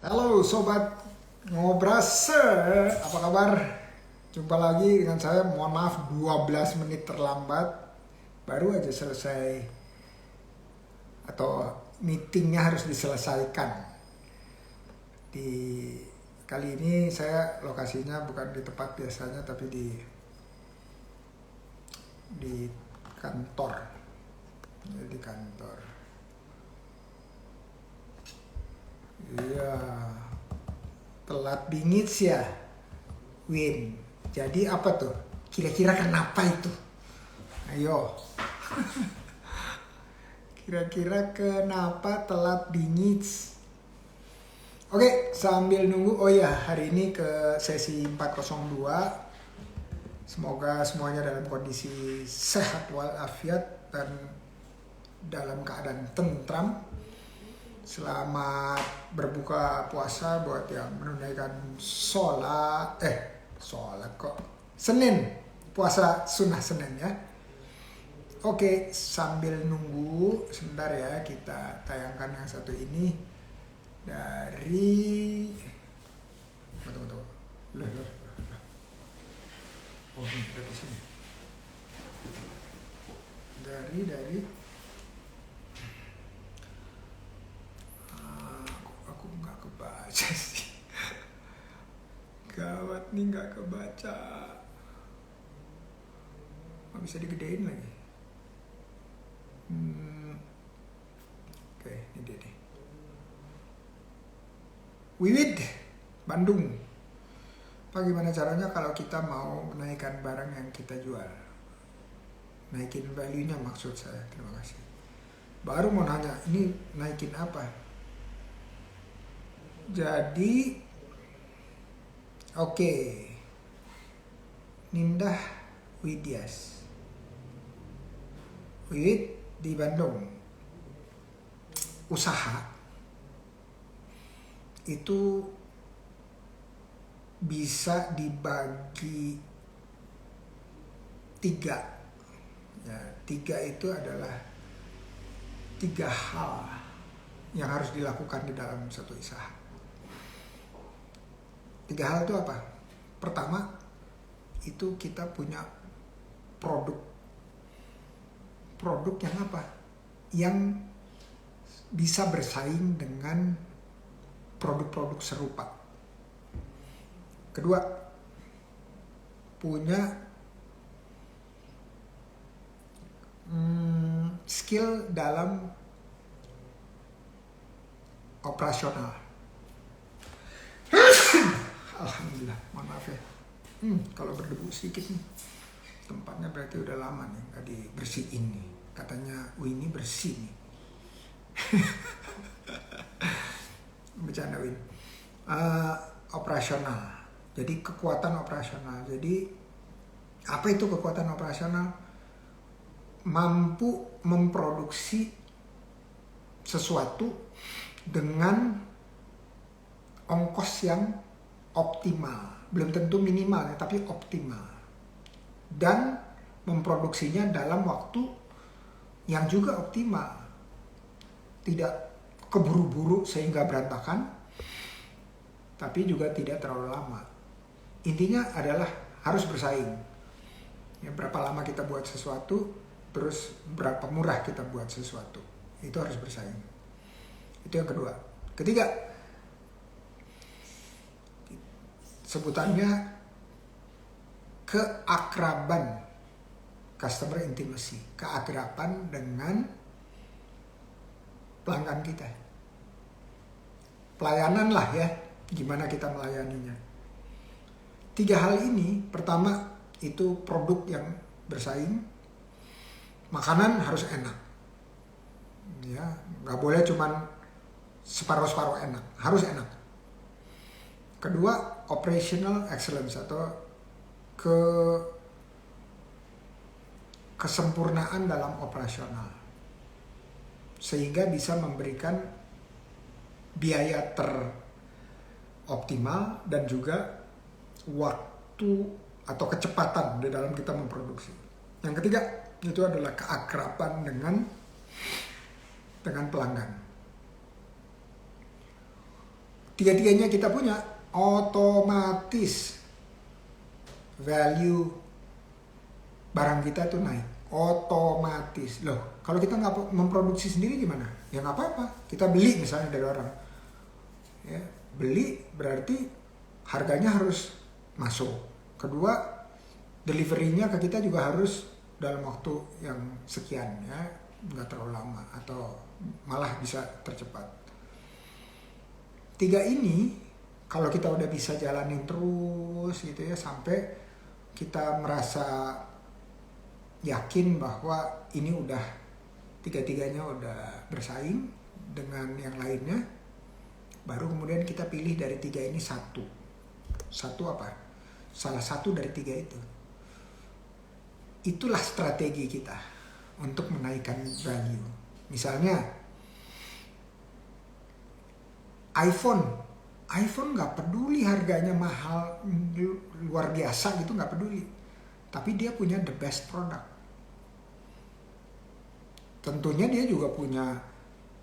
Halo sobat ngobrase, apa kabar? Jumpa lagi dengan saya, mohon maaf 12 menit terlambat. Baru aja selesai atau meetingnya harus diselesaikan. Di kali ini saya lokasinya bukan di tempat biasanya tapi di kantor. Di kantor. Iya, telat bingit ya, Win. Jadi apa tuh? Kira-kira kenapa itu? Ayo. Kira-kira kenapa telat bingit? Oke, sambil nunggu. Oh ya, hari ini ke sesi 402. Semoga semuanya dalam kondisi sehat walafiat dan dalam keadaan tentram. Selamat berbuka puasa buat yang menunaikan sholat kok. Senin, puasa sunnah Senin ya. Oke, sambil nunggu sebentar ya, kita tayangkan yang satu ini dari tunggu. Oh, ini dari sini. Dari aku nggak kebaca sih. Gawat nih, nggak kebaca. Nggak bisa digedein lagi. Oke, ini dia nih. Wiwid, Bandung. Bagaimana caranya kalau kita mau menaikkan barang yang kita jual? Naikin value-nya maksud saya. Terima kasih. Baru mau nanya, ini naikin apa? Jadi, oke. Nindah Widyas. Wid di Bandung. Usaha itu bisa dibagi 3. Ya, 3 itu adalah 3 hal yang harus dilakukan di dalam satu usaha. 3 hal itu apa? Pertama, itu kita punya produk. Produk yang apa? Yang bisa bersaing dengan produk-produk serupa. Kedua, punya skill dalam operasional. Alhamdulillah, mohon maaf ya. Kalau berdebu sedikit nih, tempatnya berarti udah lama nih nggak dibersihin nih. Katanya Winnie bersih nih. Bercanda Win. Operasional. Jadi kekuatan operasional. Jadi apa itu kekuatan operasional? Mampu memproduksi sesuatu dengan ongkos yang optimal. Belum tentu minimal ya, tapi optimal. Dan memproduksinya dalam waktu yang juga optimal. Tidak keburu-buru sehingga berantakan, tapi juga tidak terlalu lama. Intinya adalah harus bersaing. Ya, berapa lama kita buat sesuatu, terus berapa murah kita buat sesuatu. Itu harus bersaing. Itu yang kedua. Ketiga, sebutannya keakraban, customer intimacy, keakraban dengan pelanggan kita. Pelayanan lah ya, gimana kita melayaninya. 3 hal ini, pertama itu produk yang bersaing, makanan harus enak. Ya, nggak boleh cuman separuh-separuh enak, harus enak. Kedua, operational excellence atau kesempurnaan dalam operasional. Sehingga bisa memberikan biaya teroptimal dan juga waktu atau kecepatan di dalam kita memproduksi. Yang ketiga, itu adalah keakraban dengan pelanggan. tiga-tiganya kita punya, otomatis value barang kita tuh naik. Otomatis. Loh, kalau kita nggak memproduksi sendiri gimana? Ya nggak apa-apa. Kita beli misalnya dari orang. Ya, beli berarti harganya harus masuk. Kedua, deliverynya ke kita juga harus dalam waktu yang sekian, ya, nggak terlalu lama atau malah bisa tercepat. Tiga ini kalau kita udah bisa jalanin terus gitu ya, sampai kita merasa yakin bahwa ini udah tiga-tiganya udah bersaing dengan yang lainnya, baru kemudian kita pilih dari tiga ini satu. Satu apa? Salah satu dari tiga itu. Itulah strategi kita untuk menaikkan value. Misalnya iPhone nggak peduli harganya mahal luar biasa gitu, nggak peduli. Tapi dia punya the best product. Tentunya dia juga punya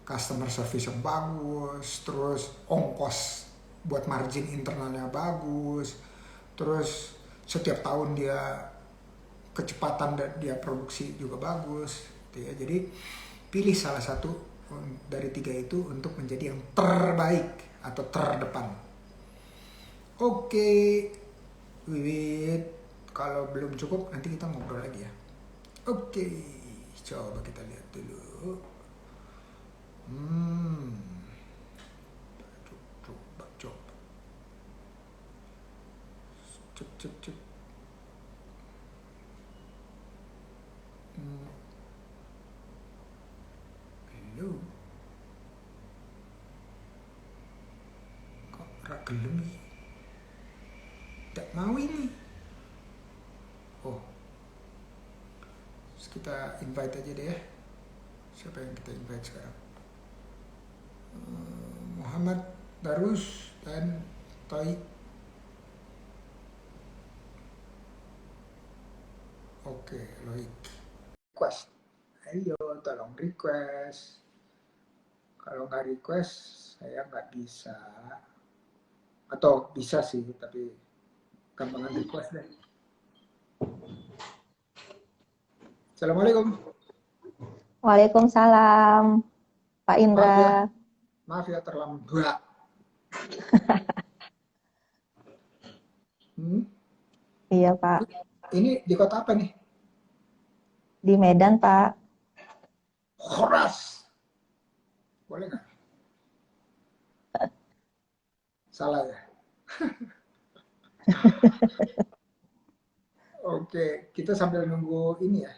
customer service yang bagus, terus ongkos buat margin internalnya bagus, terus setiap tahun dia kecepatan dia produksi juga bagus, gitu ya. Jadi pilih salah satu dari tiga itu untuk menjadi yang terbaik atau terdepan. Oke, Wiwit, kalau belum cukup nanti kita ngobrol lagi ya. Oke, coba kita lihat dulu. Coba. Cep. Hello. Kok rak gelem nih? Tidak mau ini. Oh. Terus kita invite aja deh ya. Siapa yang kita invite sekarang? Muhammad Darus dan Toy. Oke, Loik. Request. Ayo, tolong request. Kalau nggak request, saya nggak bisa. Atau bisa sih, tapi gampangan request deh. Assalamualaikum. Waalaikumsalam, Pak Indra. Maaf ya terlambat. Iya, Pak. Ini di kota apa nih? Di Medan, Pak. Horas. Boleh nggak? Salah ya? Oke, kita sambil nunggu ini ya.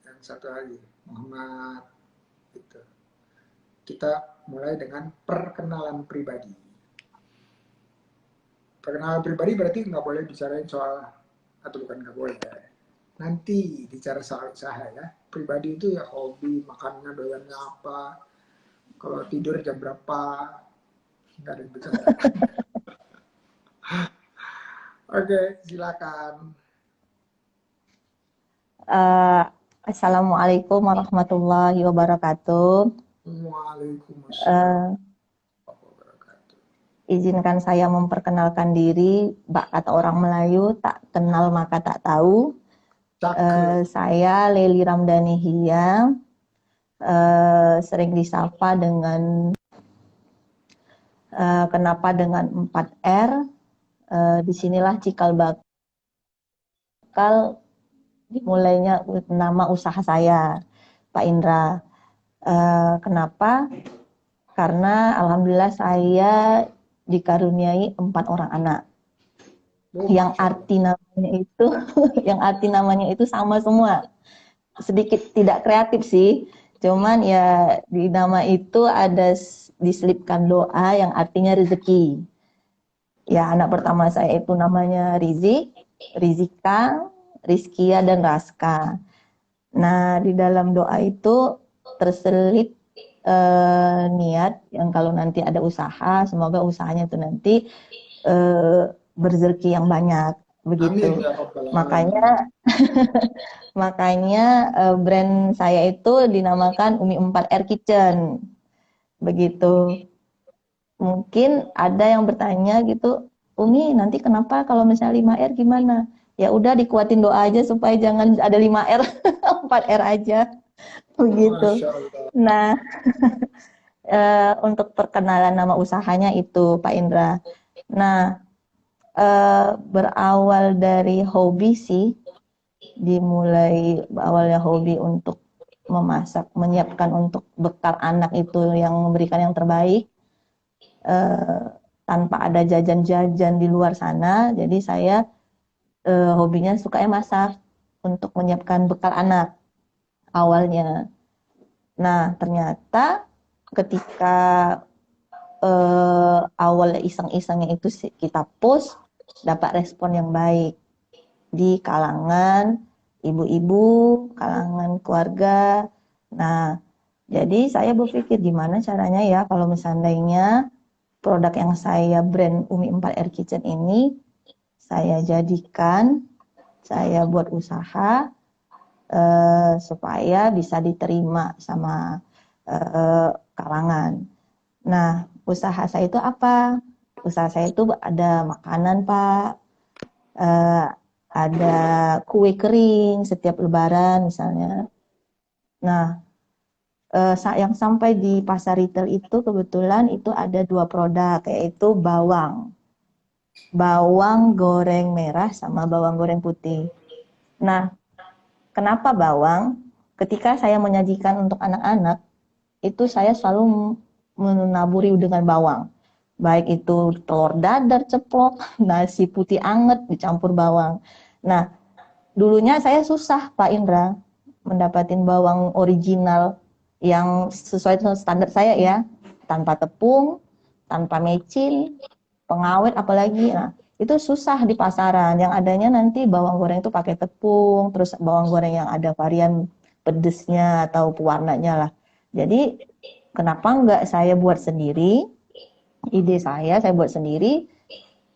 Yang satu lagi, Muhammad. Gitu. Kita mulai dengan perkenalan pribadi. Perkenalan pribadi berarti nggak boleh bicarain soal, atau bukan nggak boleh ya. Nanti bicara soal usaha ya. Pribadi itu ya hobi, makannya doyannya apa, kalau tidur jam berapa, nggak ada yang bicara. Oke, silakan. Assalamualaikum warahmatullahi wabarakatuh. Waalaikumsalam. Izinkan saya memperkenalkan diri, Mbak kata orang Melayu, tak kenal maka tak tahu. Saya Leli Ramdhani Hia, sering disapa dengan kenapa dengan 4R. Disinilah cikal bakal dimulainya nama usaha saya, Pak Indra. Kenapa? Karena alhamdulillah saya dikaruniai 4 orang anak. Yang arti namanya itu sama semua. Sedikit tidak kreatif sih. Cuman ya di nama itu ada diselipkan doa yang artinya rezeki. Ya, anak pertama saya itu namanya Rizik, Rizika, Rizkia, dan Raska. Nah, di dalam doa itu terselip niat yang kalau nanti ada usaha, semoga usahanya itu nanti berzeki yang banyak, begitu. Amin, ya makanya brand saya itu dinamakan Umi 4R Kitchen, begitu. mungkin ada yang bertanya gitu, Umi nanti kenapa kalau misalnya 5R gimana? Ya udah dikuatin doa aja supaya jangan ada 5R, 4R aja begitu. Masya Allah. Nah, untuk perkenalan nama usahanya itu Pak Indra. Nah, berawal dari hobi sih, dimulai awalnya hobi untuk memasak, menyiapkan untuk bekal anak itu yang memberikan yang terbaik, eh, tanpa ada jajan-jajan di luar sana. Jadi saya hobinya sukanya masak untuk menyiapkan bekal anak awalnya. Nah, ternyata ketika awalnya iseng-isengnya itu kita post, dapat respon yang baik di kalangan ibu-ibu, kalangan keluarga. Nah, jadi saya berpikir gimana caranya ya kalau misalnya produk yang saya brand Umi 4R Kitchen ini saya jadikan, saya buat usaha supaya bisa diterima sama kalangan. Nah, usaha saya itu apa? Usaha saya itu ada makanan, Pak. Eh, ada kue kering setiap lebaran misalnya. Nah, yang sampai di pasar retail itu kebetulan itu ada 2 produk, yaitu bawang. Bawang goreng merah sama bawang goreng putih. Nah, kenapa bawang? Ketika saya menyajikan untuk anak-anak, itu saya selalu menaburi dengan bawang. Baik itu telur dadar ceplok, nasi putih anget dicampur bawang. Nah, dulunya saya susah Pak Indra mendapatkan bawang original yang sesuai standar saya ya, tanpa tepung, tanpa mecin, pengawet apalagi. Nah, itu susah di pasaran. Yang adanya nanti bawang goreng itu pakai tepung, terus bawang goreng yang ada varian pedesnya atau pewarnanya lah. Jadi kenapa enggak saya buat sendiri? Ide saya buat sendiri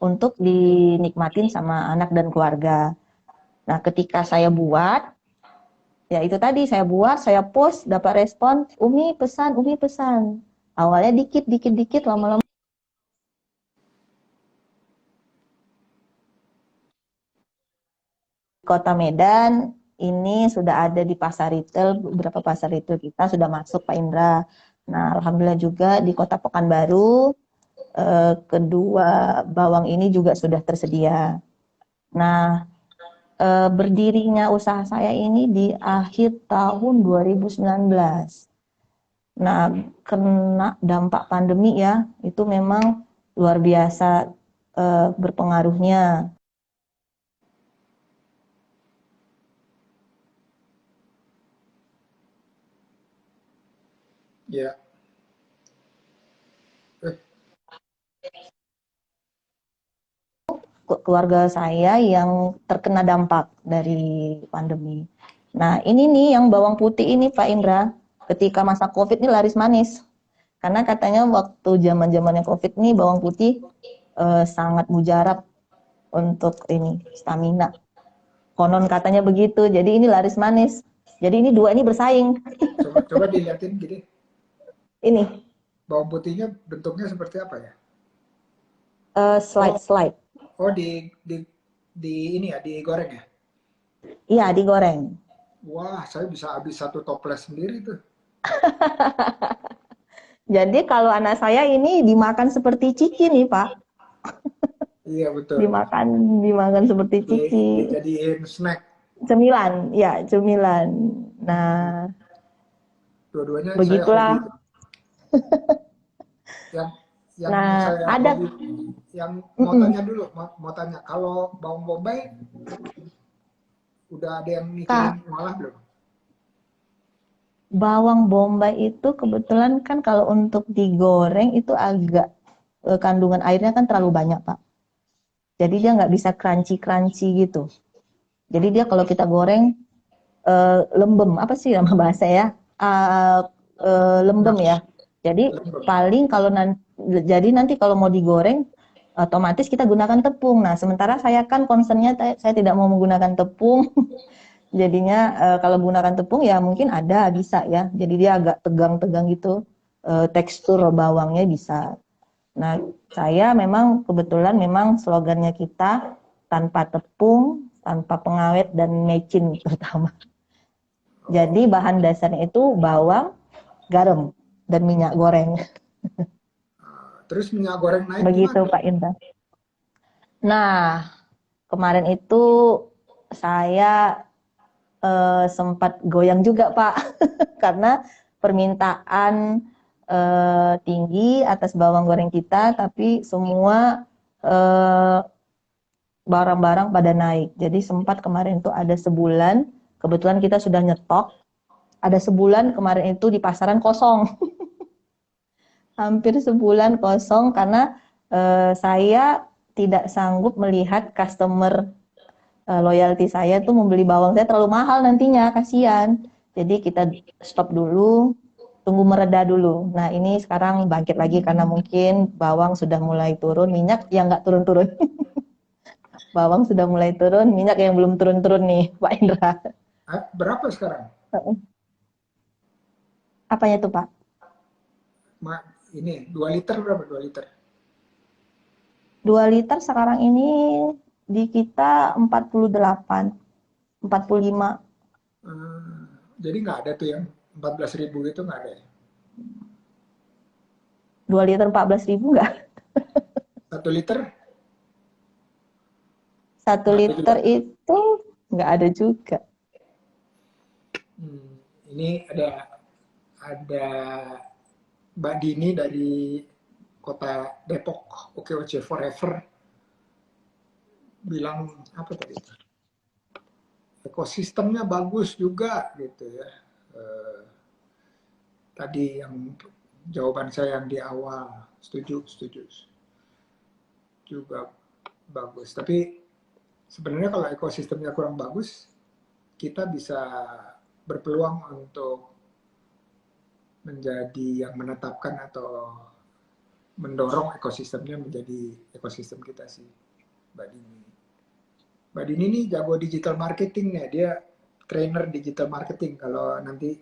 untuk dinikmatin sama anak dan keluarga. Nah, ketika saya buat, ya itu tadi saya buat, saya post, dapat respon, Umi pesan, Umi pesan. Awalnya dikit, dikit, dikit, lama-lama. Kota Medan ini sudah ada di pasar retail, beberapa pasar retail kita sudah masuk Pak Indra. Nah, alhamdulillah juga di Kota Pekanbaru kedua bawang ini juga sudah tersedia. Nah, berdirinya usaha saya ini di akhir tahun 2019. Nah, kena dampak pandemi ya, itu memang luar biasa berpengaruhnya. Ya. Eh, Keluarga saya yang terkena dampak dari pandemi. Nah, ini nih yang bawang putih ini Pak Indra, ketika masa COVID ini laris manis. Karena katanya waktu zaman-zamannya COVID ini bawang putih sangat mujarab untuk ini stamina. Konon katanya begitu. Jadi ini laris manis. Jadi ini dua ini bersaing. coba dilihatin gini, Ini bawang putihnya bentuknya seperti apa ya? Oh, slide-slide. oh di ini ya, digoreng ya? Iya, digoreng. Wah, saya bisa habis satu toples sendiri tuh. Jadi kalau anak saya ini dimakan seperti cici nih, Pak. Iya betul. Dimakan dimakan seperti cici. Dijadiin snack. Cemilan, ya, cemilan. Nah, Dua-duanya saya hobi. begitulah. Yang yang Nah, saya ada hobi, yang mau mm-mm. tanya dulu, mau tanya kalau bawang bombay udah ada yang mikirin Kak, malah belum? bawang bombay itu kebetulan kan kalau untuk digoreng itu agak kandungan airnya kan terlalu banyak, Pak. Jadi dia nggak bisa crunchy-crunchy gitu. Jadi dia kalau kita goreng lembem, apa sih nama bahasa ya? Uh, Ya, lembem ya. Jadi lembek. paling kalau jadi nanti kalau mau digoreng otomatis kita gunakan tepung. Nah, sementara saya kan concernnya saya tidak mau menggunakan tepung. Jadinya kalau menggunakan tepung ya mungkin ada bisa ya. Jadi dia agak tegang-tegang gitu. Tekstur bawangnya bisa. Nah, saya memang kebetulan memang slogannya kita tanpa tepung, tanpa pengawet dan mecin terutama. Jadi bahan dasarnya itu bawang, garam, dan minyak goreng. Terus minyak goreng naik Begitu gimana? Pak Indra. Nah, kemarin itu saya sempat goyang juga Pak, karena permintaan tinggi atas bawang goreng kita, tapi semua eh, barang-barang pada naik. Jadi sempat kemarin itu ada sebulan, kebetulan kita sudah nyetok, ada sebulan kemarin itu di pasaran kosong. Hampir sebulan kosong karena saya tidak sanggup melihat customer loyalty saya tuh membeli bawang saya terlalu mahal nantinya, kasihan. Jadi kita stop dulu, tunggu mereda dulu. Nah ini sekarang bangkit lagi karena mungkin bawang sudah mulai turun, minyak yang nggak turun-turun. Bawang sudah mulai turun, minyak yang belum turun-turun nih, Pak Indra. Berapa sekarang? Apanya tuh, Pak? Ini 2 liter berapa? 2 liter. 2 liter sekarang ini di kita 48, 45. Jadi nggak ada tuh yang 14.000 itu nggak ada ya? 2 liter 14.000 enggak? 1 liter? 1 Nggak ada juga. liter itu nggak ada juga. Ini ada Mbak Dini dari kota Depok, OKOC Forever, bilang apa tadi? Ekosistemnya bagus juga gitu ya. Tadi yang jawaban saya yang di awal, setuju juga bagus. Tapi sebenarnya kalau ekosistemnya kurang bagus, kita bisa berpeluang untuk menjadi yang menetapkan atau mendorong ekosistemnya menjadi ekosistem kita sih, Mbak Dini. Mbak Dini ini jago digital marketing ya, dia trainer digital marketing. Kalau nanti,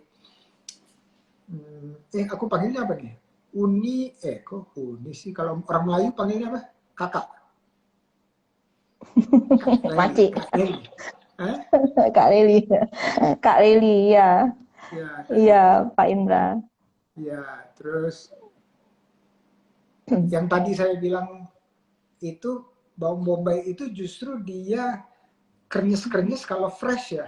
aku panggilnya apa nih? Kok Uni sih? Kalau orang Melayu panggilnya apa? Kakak. Kak Leli. Maci. Kak Leli. Hah? Kak Leli. Kak Leli, ya. Ya, Kak Iya, Leli. Pak Indra. Ya, terus yang tadi saya bilang itu bawang bombay itu justru dia krenyes-krenyes kalau fresh ya.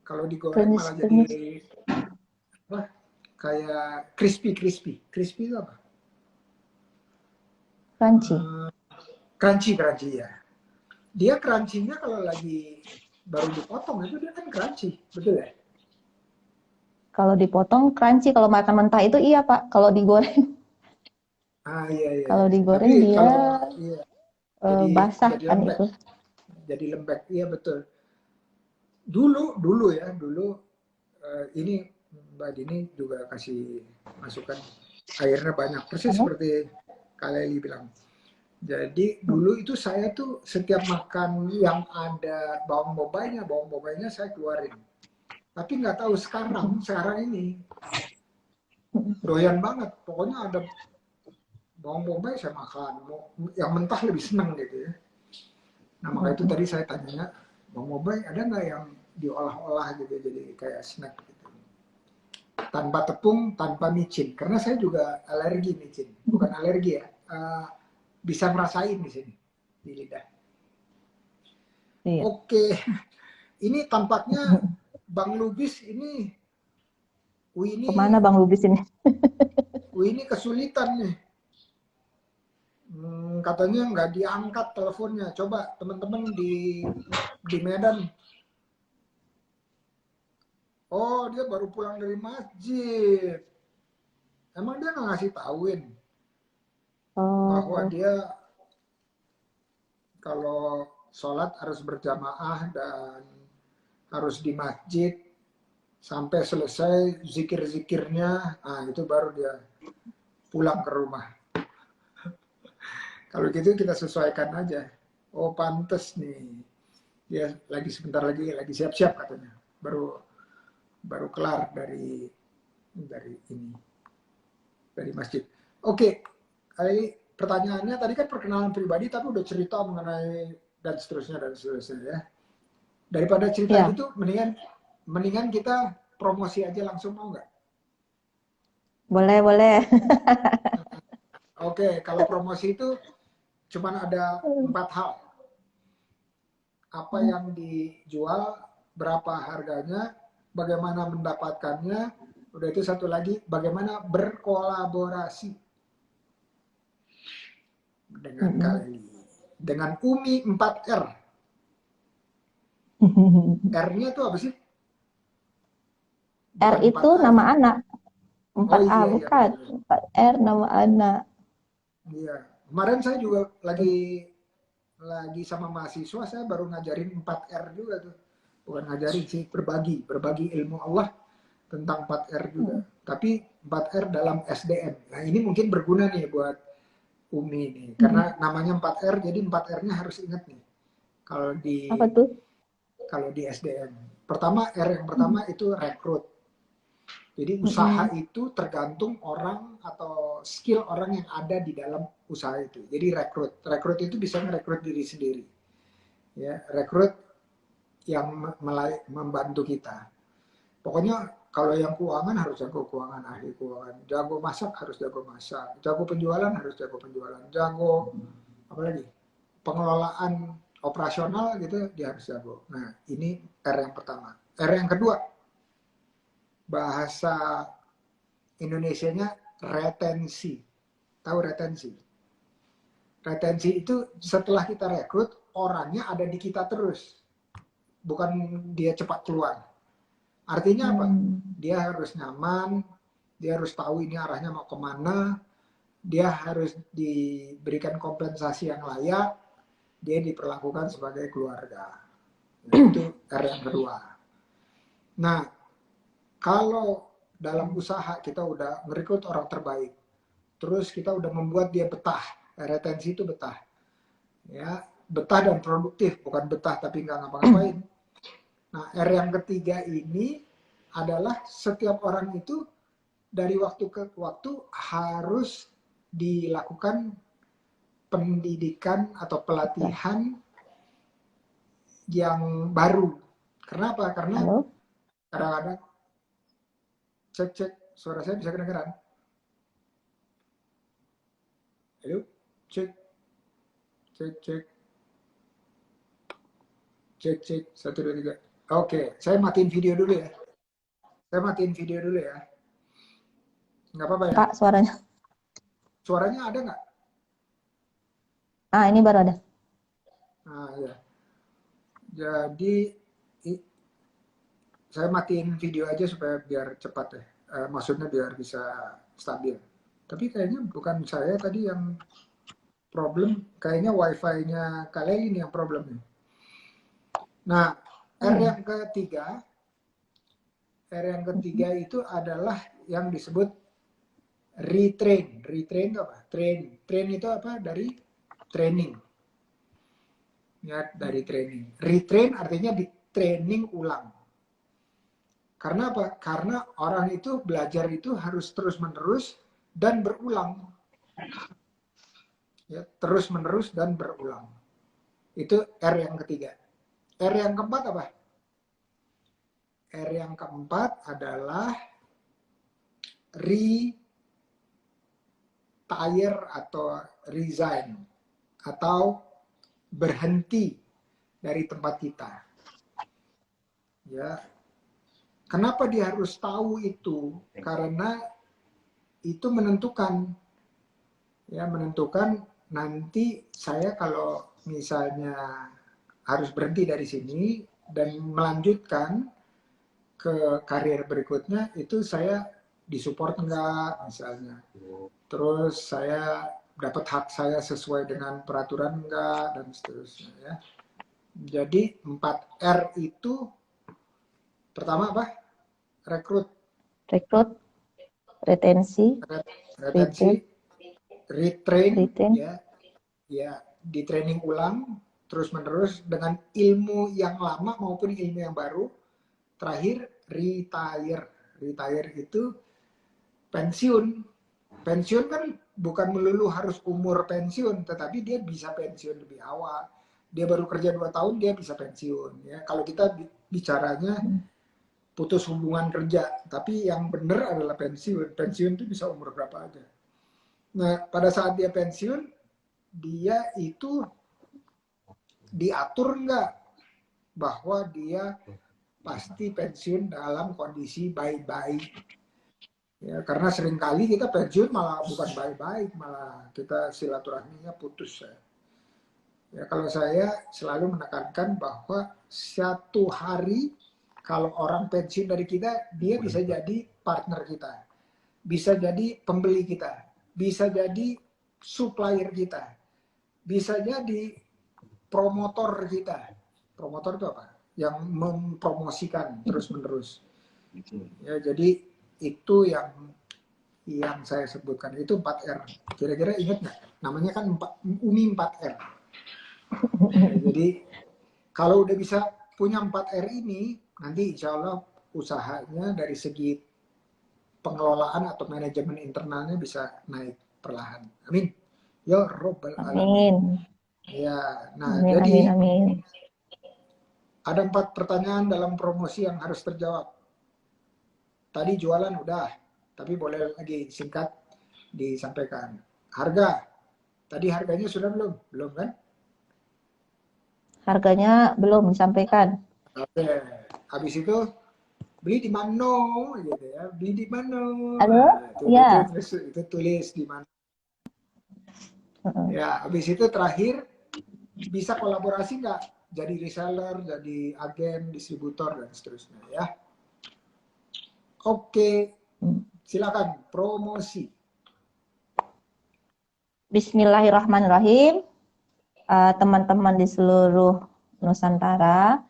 Kalau digoreng malah jadi Krenyes-krenyes. apa? Kayak crispy. Crispy itu apa? Crunchy. Crunchy ya. Dia crunchy-nya kalau lagi baru dipotong itu dia kan crunchy, betul ya? Kalau dipotong crunchy, kalau makan mentah itu iya, Pak. Kalau digoreng, Iya. kalau Tapi digoreng dia kalau iya jadi basah jadi kan lembek, itu. iya betul. Dulu ini Mbak Dini juga kasih masukan, airnya banyak persis Apa? seperti Kak Leli bilang. Jadi dulu itu saya tuh setiap makan yang ada bawang bombaynya saya keluarin. Tapi nggak tahu sekarang ini doyan banget. Pokoknya ada bawang bombay saya makan. Yang mentah lebih senang gitu ya. Nah maka itu tadi saya tanya, bawang bombay ada nggak yang diolah-olah gitu jadi kayak snack gitu. Tanpa tepung, tanpa micin. Karena saya juga alergi micin. Bukan alergi ya. Bisa merasain di sini di lidah. Iya. Oke, ini tampaknya Bang Lubis ini, Kemana Bang Lubis ini? ini kesulitan nih. Katanya nggak diangkat teleponnya. Coba teman-teman di Medan. Oh, dia baru pulang dari masjid. Emang dia nggak ngasih tahuin bahwa Oh, dia kalau sholat harus berjamaah dan harus di masjid sampai selesai zikir-zikirnya. Nah, itu baru dia pulang ke rumah. Kalau gitu kita sesuaikan aja. Oh, pantes nih. Dia lagi sebentar lagi siap-siap katanya. Baru kelar dari ini. dari masjid. Oke, pertanyaannya tadi kan perkenalan pribadi, tapi udah cerita mengenai dan seterusnya ya. Daripada cerita Ya, gitu, mendingan kita promosi aja langsung, mau nggak? boleh, boleh. Oke, kalau promosi itu cuman ada 4 hal. Apa yang dijual, berapa harganya, bagaimana mendapatkannya, udah itu satu lagi, bagaimana berkolaborasi dengan kalian. Dengan Umi 4R. R-nya itu apa sih? R Bukan itu 4A nama ya? anak. Oh 4A iya, iya bukan. betul. 4R nama anak. Iya. Kemarin saya juga lagi sama mahasiswa, saya baru ngajarin 4R juga tuh. Bukan ngajarin sih, berbagi ilmu Allah tentang 4R juga. Tapi 4R dalam SDM. Nah, ini mungkin berguna nih buat Umi nih. Karena namanya 4R, jadi 4R-nya harus ingat nih. Kalau Apa tuh? di SDM. R yang pertama itu rekrut. Jadi usaha itu tergantung orang atau skill orang yang ada di dalam usaha itu. Jadi rekrut. Rekrut itu bisa merekrut diri sendiri. Ya, rekrut yang membantu kita. Pokoknya kalau yang keuangan harus jago keuangan, ahli keuangan. Jago masak harus jago masak. Jago penjualan harus jago penjualan. Jago apa lagi? Pengelolaan operasional gitu dia harus jago. Nah, ini R yang pertama. R yang kedua, bahasa Indonesianya retensi. Tahu retensi? Retensi itu setelah kita rekrut, orangnya ada di kita terus. Bukan dia cepat keluar. Artinya apa? Dia harus nyaman, dia harus tahu ini arahnya mau kemana, dia harus diberikan kompensasi yang layak, dia diperlakukan sebagai keluarga. Nah, itu R yang kedua. Nah, kalau dalam usaha kita udah merekrut orang terbaik, terus kita udah membuat dia betah, retensi itu betah, ya betah dan produktif, bukan betah tapi nggak ngapa-ngapain. Nah, R yang ketiga ini adalah setiap orang itu dari waktu ke waktu harus dilakukan pendidikan atau pelatihan yang baru. Kenapa? Karena Halo? kadang-kadang cek suara saya bisa kedengeran. Halo, cek 1 2 3. Oke, saya matiin video dulu ya. Nggak apa-apa ya. Kak, suaranya. Suaranya ada nggak? Ah, ini baru ada. Nah, ya. Jadi saya matiin video aja supaya biar cepat ya. Maksudnya biar bisa stabil. Tapi kayaknya bukan saya tadi yang problem, kayaknya wifi-nya kalian ini yang problemnya. Nah, R yang ketiga itu adalah yang disebut retrain. Retrain itu apa? Train itu apa? Dari training. Ya, dari training. Retrain artinya di training ulang. Karena apa? Karena orang itu belajar itu harus terus-menerus dan berulang. Ya, terus-menerus dan berulang. Itu R yang ketiga. R yang keempat apa? R yang keempat adalah retire atau resign atau berhenti dari tempat kita. Ya. Kenapa dia harus tahu itu? Karena itu menentukan nanti saya kalau misalnya harus berhenti dari sini dan melanjutkan ke karir berikutnya, itu saya disupport enggak misalnya. Terus saya dapat hak saya sesuai dengan peraturan enggak dan seterusnya ya. Jadi 4R itu pertama apa? Rekrut, Retensi, retensi, retrain retain. ya di training ulang terus menerus dengan ilmu yang lama maupun ilmu yang baru. Terakhir retire itu pensiun. pensiun kan bukan melulu harus umur pensiun, tetapi dia bisa pensiun lebih awal. Dia baru kerja 2 tahun, dia bisa pensiun. Ya, kalau kita bicaranya putus hubungan kerja, tapi yang benar adalah pensiun. Pensiun itu bisa umur berapa aja. Nah, pada saat dia pensiun, dia itu diatur nggak bahwa dia pasti pensiun dalam kondisi baik-baik. Ya, karena seringkali kita pensiun malah bukan baik-baik, malah kita silaturahminya putus. Ya. Ya, kalau saya selalu menekankan bahwa satu hari kalau orang pensiun dari kita, dia bisa jadi partner kita, bisa jadi pembeli kita, bisa jadi supplier kita, bisa jadi promotor kita. Promotor itu apa? Yang mempromosikan terus-menerus. Ya, jadi itu yang saya sebutkan itu 4R. Kira-kira ingat nggak? Namanya kan UMI 4R. Ya, jadi kalau udah bisa punya 4R ini, nanti insya Allah usahanya dari segi pengelolaan atau manajemen internalnya bisa naik perlahan. Amin. Ya Robbal Alamin. Amin. Ya, nah Amin, jadi amin, amin. ada 4 pertanyaan dalam promosi yang harus terjawab. Tadi jualan udah, tapi boleh lagi singkat disampaikan. Harga, tadi harganya sudah belum? Belum kan? Harganya belum disampaikan. Oke, habis itu beli di mana gitu ya, beli di mana. Halo? Nah, Ya. itu tulis di mana. Ya, habis itu terakhir bisa kolaborasi nggak? Jadi reseller, jadi agen, distributor dan seterusnya ya. Oke, silakan promosi. Bismillahirrahmanirrahim. Teman-teman di seluruh Nusantara,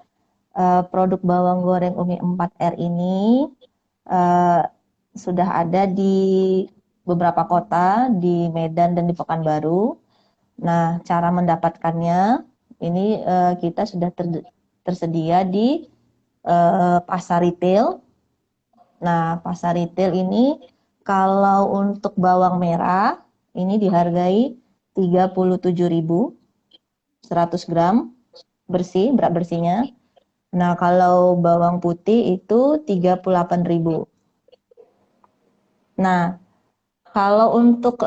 produk bawang goreng Umi 4R ini sudah ada di beberapa kota, di Medan dan di Pekanbaru. Nah, cara mendapatkannya ini kita sudah tersedia di pasar retail. Nah, pasar retail ini kalau untuk bawang merah ini dihargai 37.000 100 gram bersih, berat bersihnya. Nah, kalau bawang putih itu 38.000. Nah, kalau untuk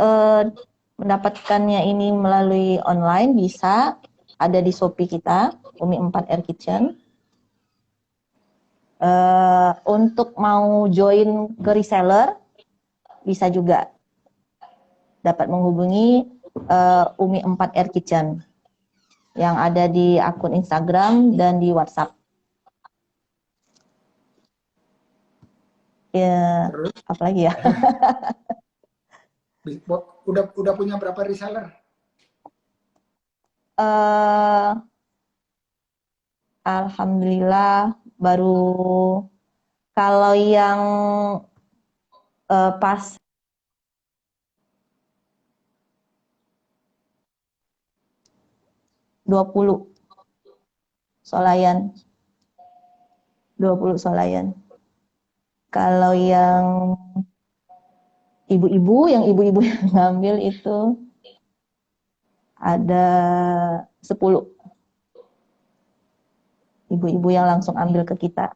mendapatkannya ini melalui online bisa ada di Shopee kita, Umi 4R Kitchen. Untuk mau join ke reseller bisa juga dapat menghubungi Umi 4R Kitchen yang ada di akun Instagram dan di WhatsApp. Ya, Terus apalagi ya? udah punya berapa reseller? Alhamdulillah baru kalau yang pas 20 solayan. 20 solayan. Kalau yang ibu-ibu yang ngambil itu ada 10. Ibu-ibu yang langsung ambil ke kita.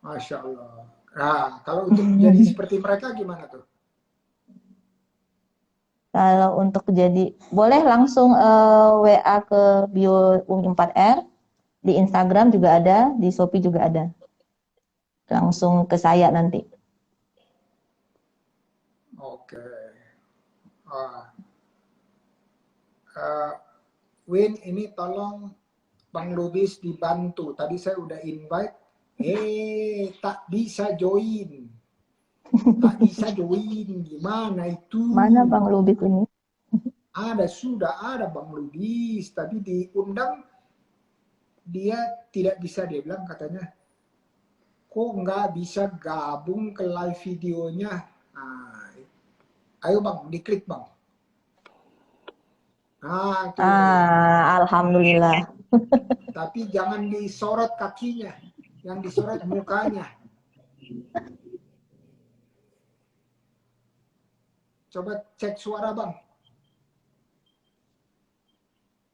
Masya Allah. Nah, kalau untuk jadi seperti mereka gimana tuh? Kalau untuk jadi, boleh langsung WA ke bio Umi 4R. Di Instagram juga ada, di Shopee juga ada. Langsung ke saya nanti. Oke. Win, ini tolong Bang Lubis dibantu. Tadi saya udah invite. Tak bisa join. Tak bisa join. Gimana itu? Mana Bang Lubis ini? Sudah ada Bang Lubis. Tapi diundang, dia tidak bisa. Dia bilang katanya, kok nggak bisa gabung ke live videonya? Nah, ayo Bang, diklik Bang. Nah, tuh. Alhamdulillah. Tapi jangan disorot kakinya, yang disorot mukanya. Coba cek suara Bang.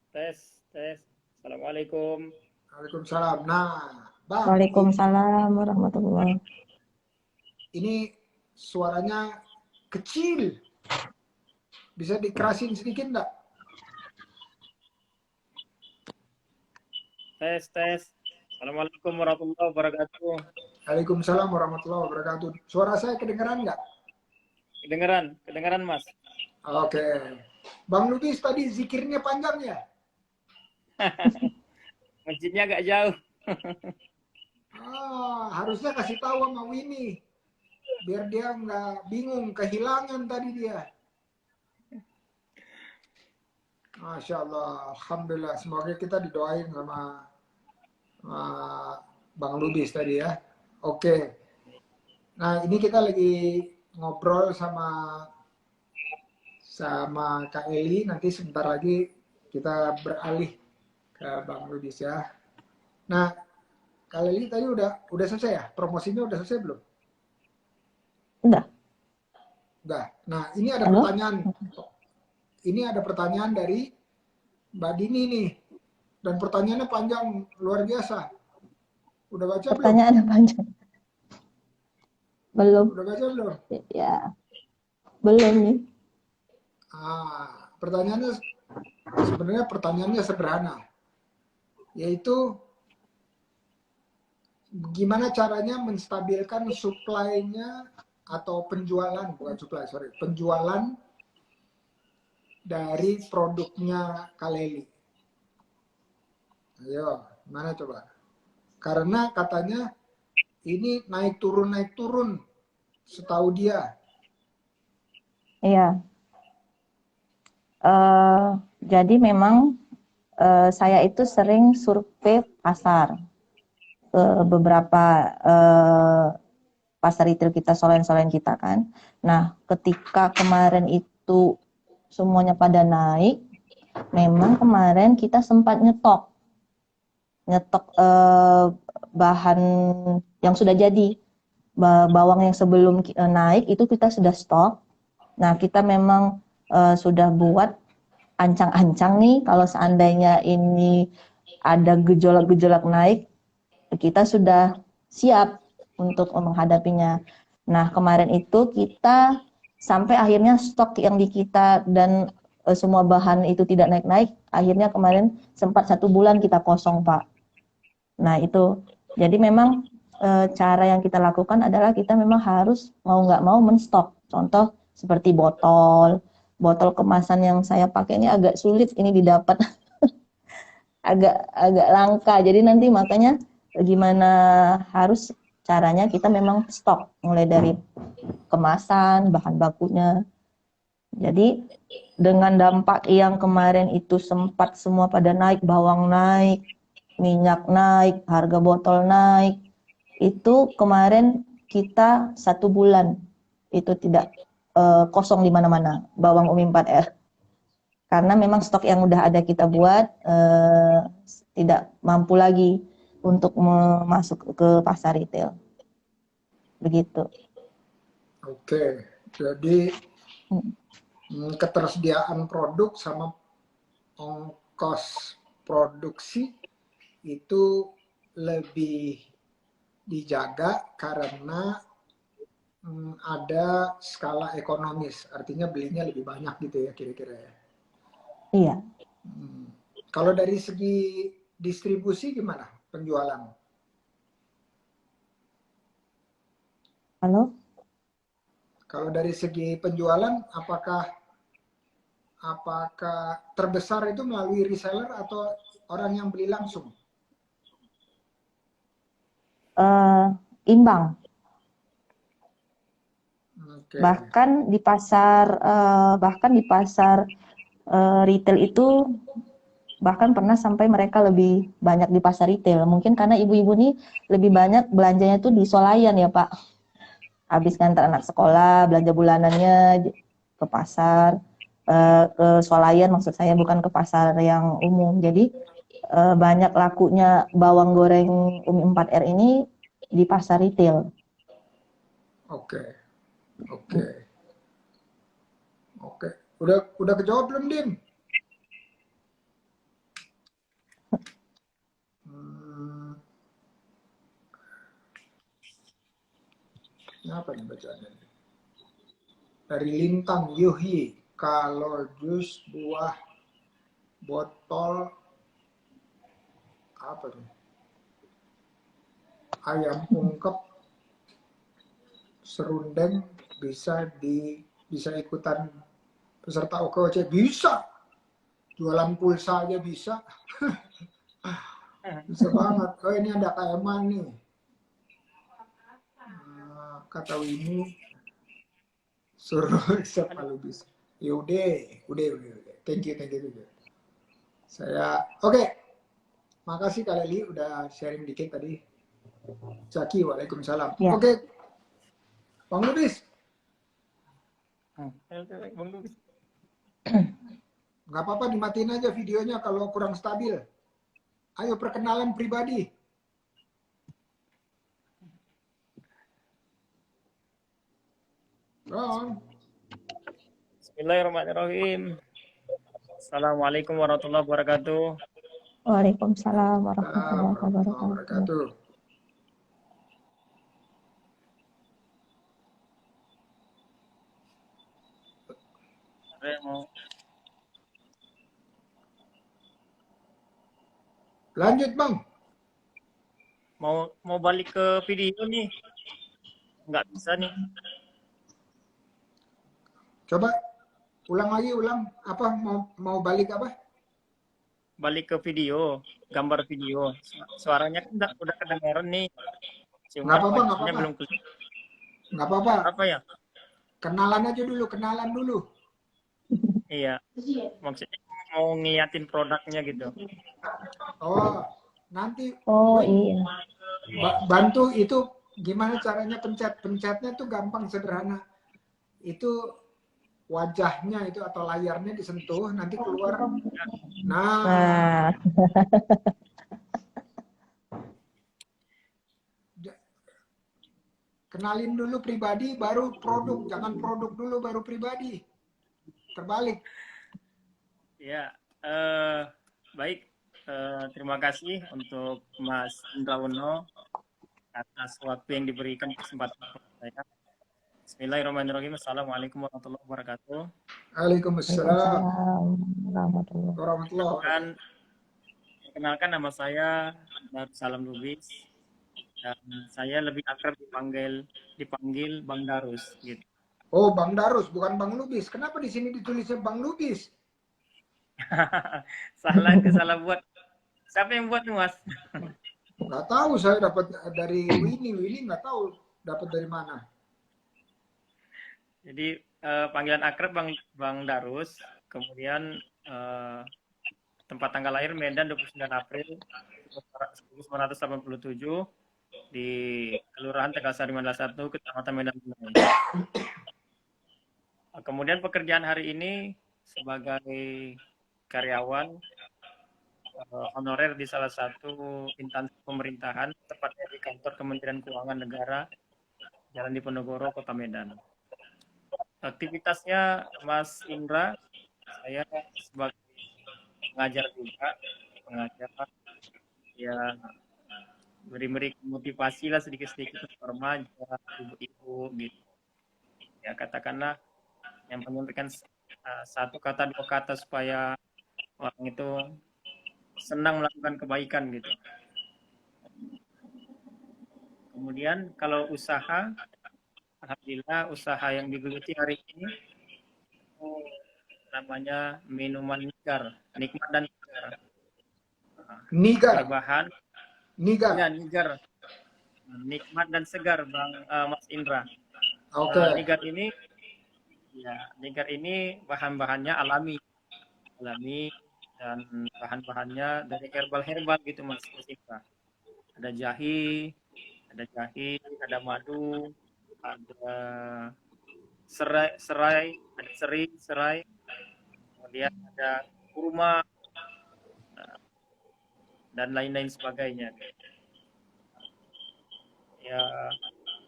Tes, tes. Assalamualaikum. Waalaikumsalam. Nah, Bang, Waalaikumsalam warahmatullahi. ini suaranya kecil. Bisa dikerasin sedikit enggak? Tes, tes. Assalamualaikum warahmatullahi wabarakatuh. Waalaikumsalam warahmatullahi wabarakatuh. Suara saya kedengeran nggak? Kedengeran, kedengeran Mas. Oke. Bang Lubis tadi zikirnya panjang ya? Masjidnya agak jauh. Harusnya kasih tahu sama Winnie. Biar dia nggak bingung, kehilangan tadi dia. Masya Allah, Alhamdulillah. Semoga kita didoain sama Bang Lubis tadi ya. Oke. Nah, ini kita lagi ngobrol sama Kak Eli. Nanti sebentar lagi kita beralih ke Bang Lubis ya. Nah, Kak Eli tadi udah selesai ya? Promosinya udah selesai belum? Udah. Udah. Nah, ini ada Halo? pertanyaan. Ini ada pertanyaan dari Mbak Dini nih. Dan pertanyaannya panjang, luar biasa. Udah baca belum? Pertanyaannya panjang. Belum. Udah baca belum? Ya, belum nih. Pertanyaannya sebenarnya pertanyaannya sederhana. Yaitu gimana caranya menstabilkan supply-nya atau penjualan, bukan supply, sorry, penjualan dari produknya Kaleli. Ayo, mana coba? Karena katanya ini naik turun setahu dia. Iya. Jadi memang saya itu sering survei pasar ke beberapa pasar retail kita, solen-solen kita kan. Nah, ketika kemarin itu semuanya pada naik, memang kemarin kita sempat nyetok bahan yang sudah jadi, bawang yang sebelum naik itu kita sudah stok. Nah, kita memang sudah buat ancang-ancang nih kalau seandainya ini ada gejolak-gejolak naik, kita sudah siap untuk menghadapinya. Nah, kemarin itu kita sampai akhirnya stok yang di kita dan semua bahan itu tidak naik-naik, akhirnya kemarin sempat 1 bulan kita kosong, Pak. Nah, itu. Jadi memang cara yang kita lakukan adalah kita memang harus mau nggak mau menstok. Contoh seperti botol kemasan yang saya pakai ini agak sulit ini didapat. agak langka. Jadi nanti makanya gimana harus caranya kita memang stok mulai dari kemasan, bahan bakunya. Jadi dengan dampak yang kemarin itu sempat semua pada naik, bawang naik, minyak naik, harga botol naik, itu kemarin kita 1 bulan itu tidak kosong di mana-mana bawang Umi 4R. Karena memang stok yang udah ada kita buat tidak mampu lagi untuk masuk ke pasar retail. Begitu. Oke, jadi ketersediaan produk sama ongkos produksi itu lebih dijaga karena ada skala ekonomis, artinya belinya lebih banyak gitu ya kira-kira ya. Iya. Kalau dari segi distribusi gimana penjualan? Halo? Kalau dari segi penjualan, apakah terbesar itu melalui reseller atau orang yang beli langsung? Imbang. Okay. Bahkan di pasar retail itu bahkan pernah sampai mereka lebih banyak di pasar retail. Mungkin karena ibu-ibu ini lebih banyak belanjanya tuh di swalayan ya Pak. Habis ngantar anak sekolah, belanja bulanannya ke pasar, ke swalayan maksud saya, bukan ke pasar yang umum. Jadi banyak lakunya bawang goreng Umi 4R ini di pasar retail. Oke. Oke, udah kejawab belum, Dim? Hmm, ini apa nih bacaannya? Dari Lintang Yuhi, kalau jus buah botol apa tuh? Ayam ungkep serundeng bisa ikutan peserta OKOC, bisa. Jualan pulsa aja bisa. Bisa banget. Oh, ini ada KMA nih. Kata Winnie suruh siapa lu bisa. Udah. Thank you. Saya oke. Makasih Kak Leli udah sharing dikit tadi. Zaki, waalaikumsalam. Ya. Oke. Bang Lubis. Bang Lubis. Nggak apa-apa dimatiin aja videonya kalau kurang stabil. Ayo perkenalan pribadi. Bang. Bismillahirrahmanirrahim. Assalamualaikum warahmatullahi wabarakatuh. Waalaikumsalam warahmatullahi Warahmatullahi wabarakatuh. wabarakatuh. Saya Lanjut Bang. mau balik ke video nih. Nggak bisa nih. Coba ulang lagi, apa mau balik apa? Balik ke video, gambar video. Suaranya kan udah kedengaran nih. Cuma Nggak apa-apa. wajahnya belum kelihatan. Nggak apa-apa. Apa ya? Kenalan dulu. Iya. Maksudnya mau ngeliatin produknya gitu. Oh, nanti Oh iya. bantu itu gimana caranya pencetnya tuh gampang sederhana. Itu wajahnya itu atau layarnya disentuh nanti keluar. Nah, kenalin dulu pribadi baru produk, jangan produk dulu baru pribadi. Terbalik. Ya, baik. Terima kasih untuk Mas Indra Uno atas waktu yang diberikan kesempatan saya. Bismillahirrahmanirrahim. Assalamualaikum warahmatullahi wabarakatuh. Waalaikumsalam warahmatullahi wabarakatuh. Perkenalkan nama saya Darussalam Lubis dan saya lebih akrab dipanggil Bang Darus gitu. Oh, Bang Darus, bukan Bang Lubis. Kenapa di sini ditulisnya Bang Lubis? Salah buat. Siapa yang buat Mas? Nggak tahu, saya dapat dari Winnie nggak tahu dapat dari mana. Jadi panggilan akrab Bang Darus, kemudian tempat tanggal lahir Medan 29 April 1987 di Kelurahan Tegasari Mandala 1, Kecamatan Medan. Kemudian pekerjaan hari ini sebagai karyawan honorer di salah satu instansi pemerintahan, tepatnya di kantor Kementerian Keuangan Negara, Jalan Diponegoro, Kota Medan. Aktivitasnya Mas Indra, saya sebagai pengajar juga, ya beri motivasi lah sedikit-sedikit untuk remaja, ibu-ibu gitu. Ya katakanlah yang menyampaikan satu kata dua kata supaya orang itu senang melakukan kebaikan gitu. Kemudian kalau usaha, alhamdulillah usaha yang digeluti hari ini namanya minuman Nigar, nikmat dan Nigar. Nigar. Berbahan Nigar. Ya, Nigar. Nikmat dan segar Bang Mas Indra. Oke. Nigar ini bahan-bahannya alami dan bahan-bahannya dari herbal gitu Mas Indra. Ada jahe, ada madu, ada serai, kemudian ada kurma dan lain-lain sebagainya. Ya,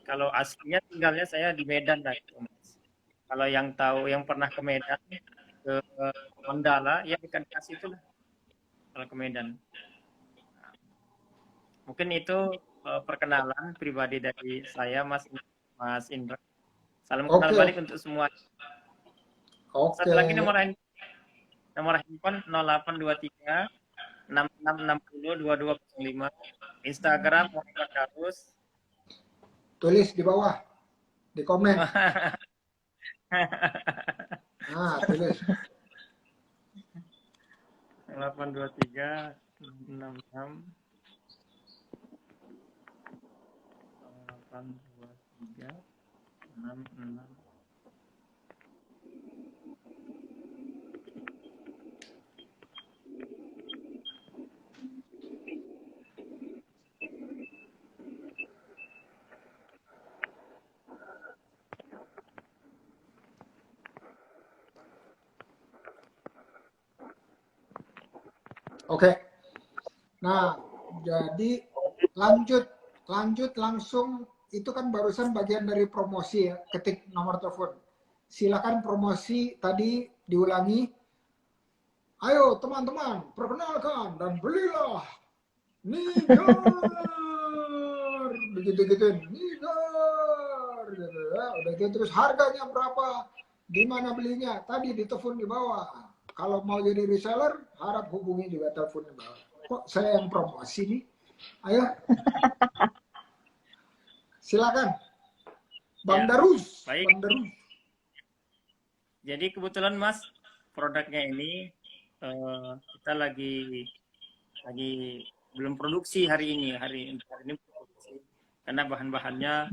kalau aslinya tinggalnya saya di Medan lah itu Mas. Kalau yang tahu, yang pernah ke Medan, ke Mandala, ya dekat kasih itu lah kalau ke Medan. Mungkin itu perkenalan pribadi dari saya, Mas Indra. Salam kenal Oke, balik untuk semua. oke. Satu lagi nomor handphone 0823 6660 2205. Instagram Muhammad Darus. Tulis di bawah, di komen. Nah, tulis. 0823 66 0823 66. Oke. Nah, jadi lanjut langsung. Itu kan barusan bagian dari promosi ya, ketik nomor telepon. Silakan promosi tadi diulangi. Ayo teman-teman, perkenalkan dan belilah Nigar. Begitu-gituin, Nigar. Gitu, ya. Udah gitu terus harganya berapa? Di mana belinya? Tadi di telepon di bawah. Kalau mau jadi reseller, harap hubungi juga telepon di bawah. Kok saya yang promosi nih? Ayo, silakan. Bang Ya, Darus. baik. Bang Darus. Jadi kebetulan Mas, produknya ini kita lagi belum produksi hari ini. Hari ini produksi karena bahan-bahannya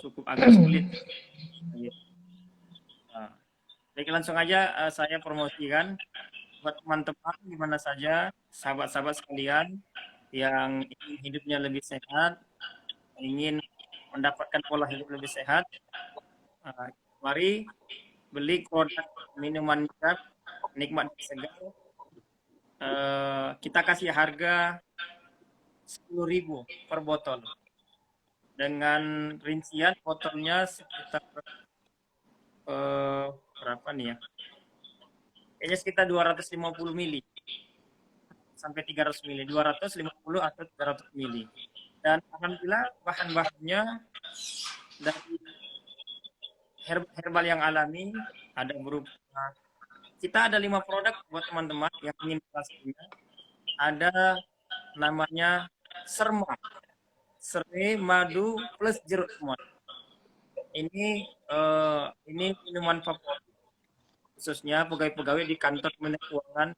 cukup agak sulit. Nah, jadi langsung aja saya promosikan buat teman-teman di mana saja, sahabat-sahabat sekalian yang ingin hidupnya lebih sehat, ingin mendapatkan pola hidup lebih sehat. Mari beli produk minuman nikmat dan segar. Kita kasih harga 10.000 per botol. Dengan rincian botolnya sekitar berapa nih ya? Kayaknya sekitar 250 mili sampai 300 mili, 250 atau 300 mili. Dan alhamdulillah bahan-bahannya dari herbal yang alami, ada berupa, kita ada 5 produk buat teman-teman yang ingin pastinya. Ada namanya Serma, serai madu plus jeruk lemon. Ini minuman favorit khususnya pegawai-pegawai di kantor Kementerian Keuangan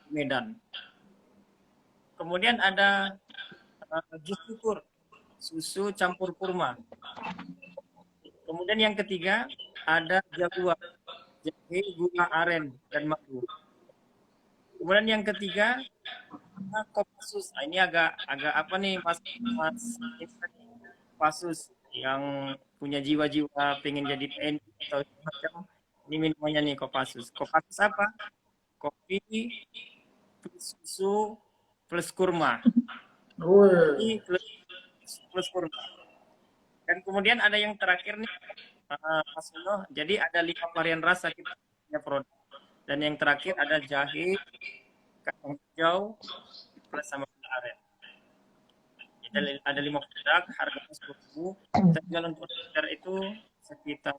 Medan. Kemudian ada jus syukur, susu campur kurma. Kemudian yang ketiga ada jaguar, jahe, gula aren dan madu. Kemudian yang ketiga Kopassus. Nah, ini agak apa nih Mas Kopassus yang punya jiwa-jiwa pengen jadi PNI atau macam, ini minumannya nih Kopassus. Kopassus apa? Kopi plus susu plus kurma. Ini plus kurma. Dan kemudian ada yang terakhir nih Mas Uno. Jadi ada 5 varian rasa kita punya produk. Dan yang terakhir ada jahe, kacang hijau plus sama gula aren. Ada 5 produk, harganya 10.000. Kita jual untuk liter itu sekitar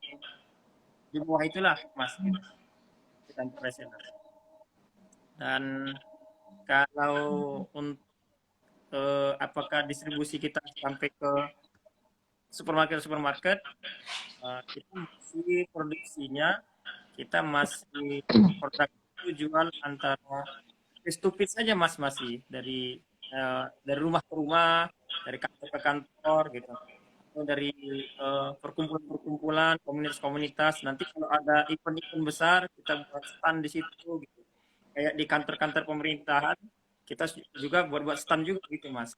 di bawah itulah Mas, kita reseller. Dan kalau untuk apakah distribusi kita sampai ke supermarket, kita masih produksinya, kita masih produk itu jual antara stupid saja Mas, masih dari rumah ke rumah, dari kantor ke kantor gitu, atau dari perkumpulan-perkumpulan, komunitas-komunitas. Nanti kalau ada event-event besar kita buat stand di situ gitu. Kayak di kantor-kantor pemerintahan kita juga buat stand juga gitu Mas.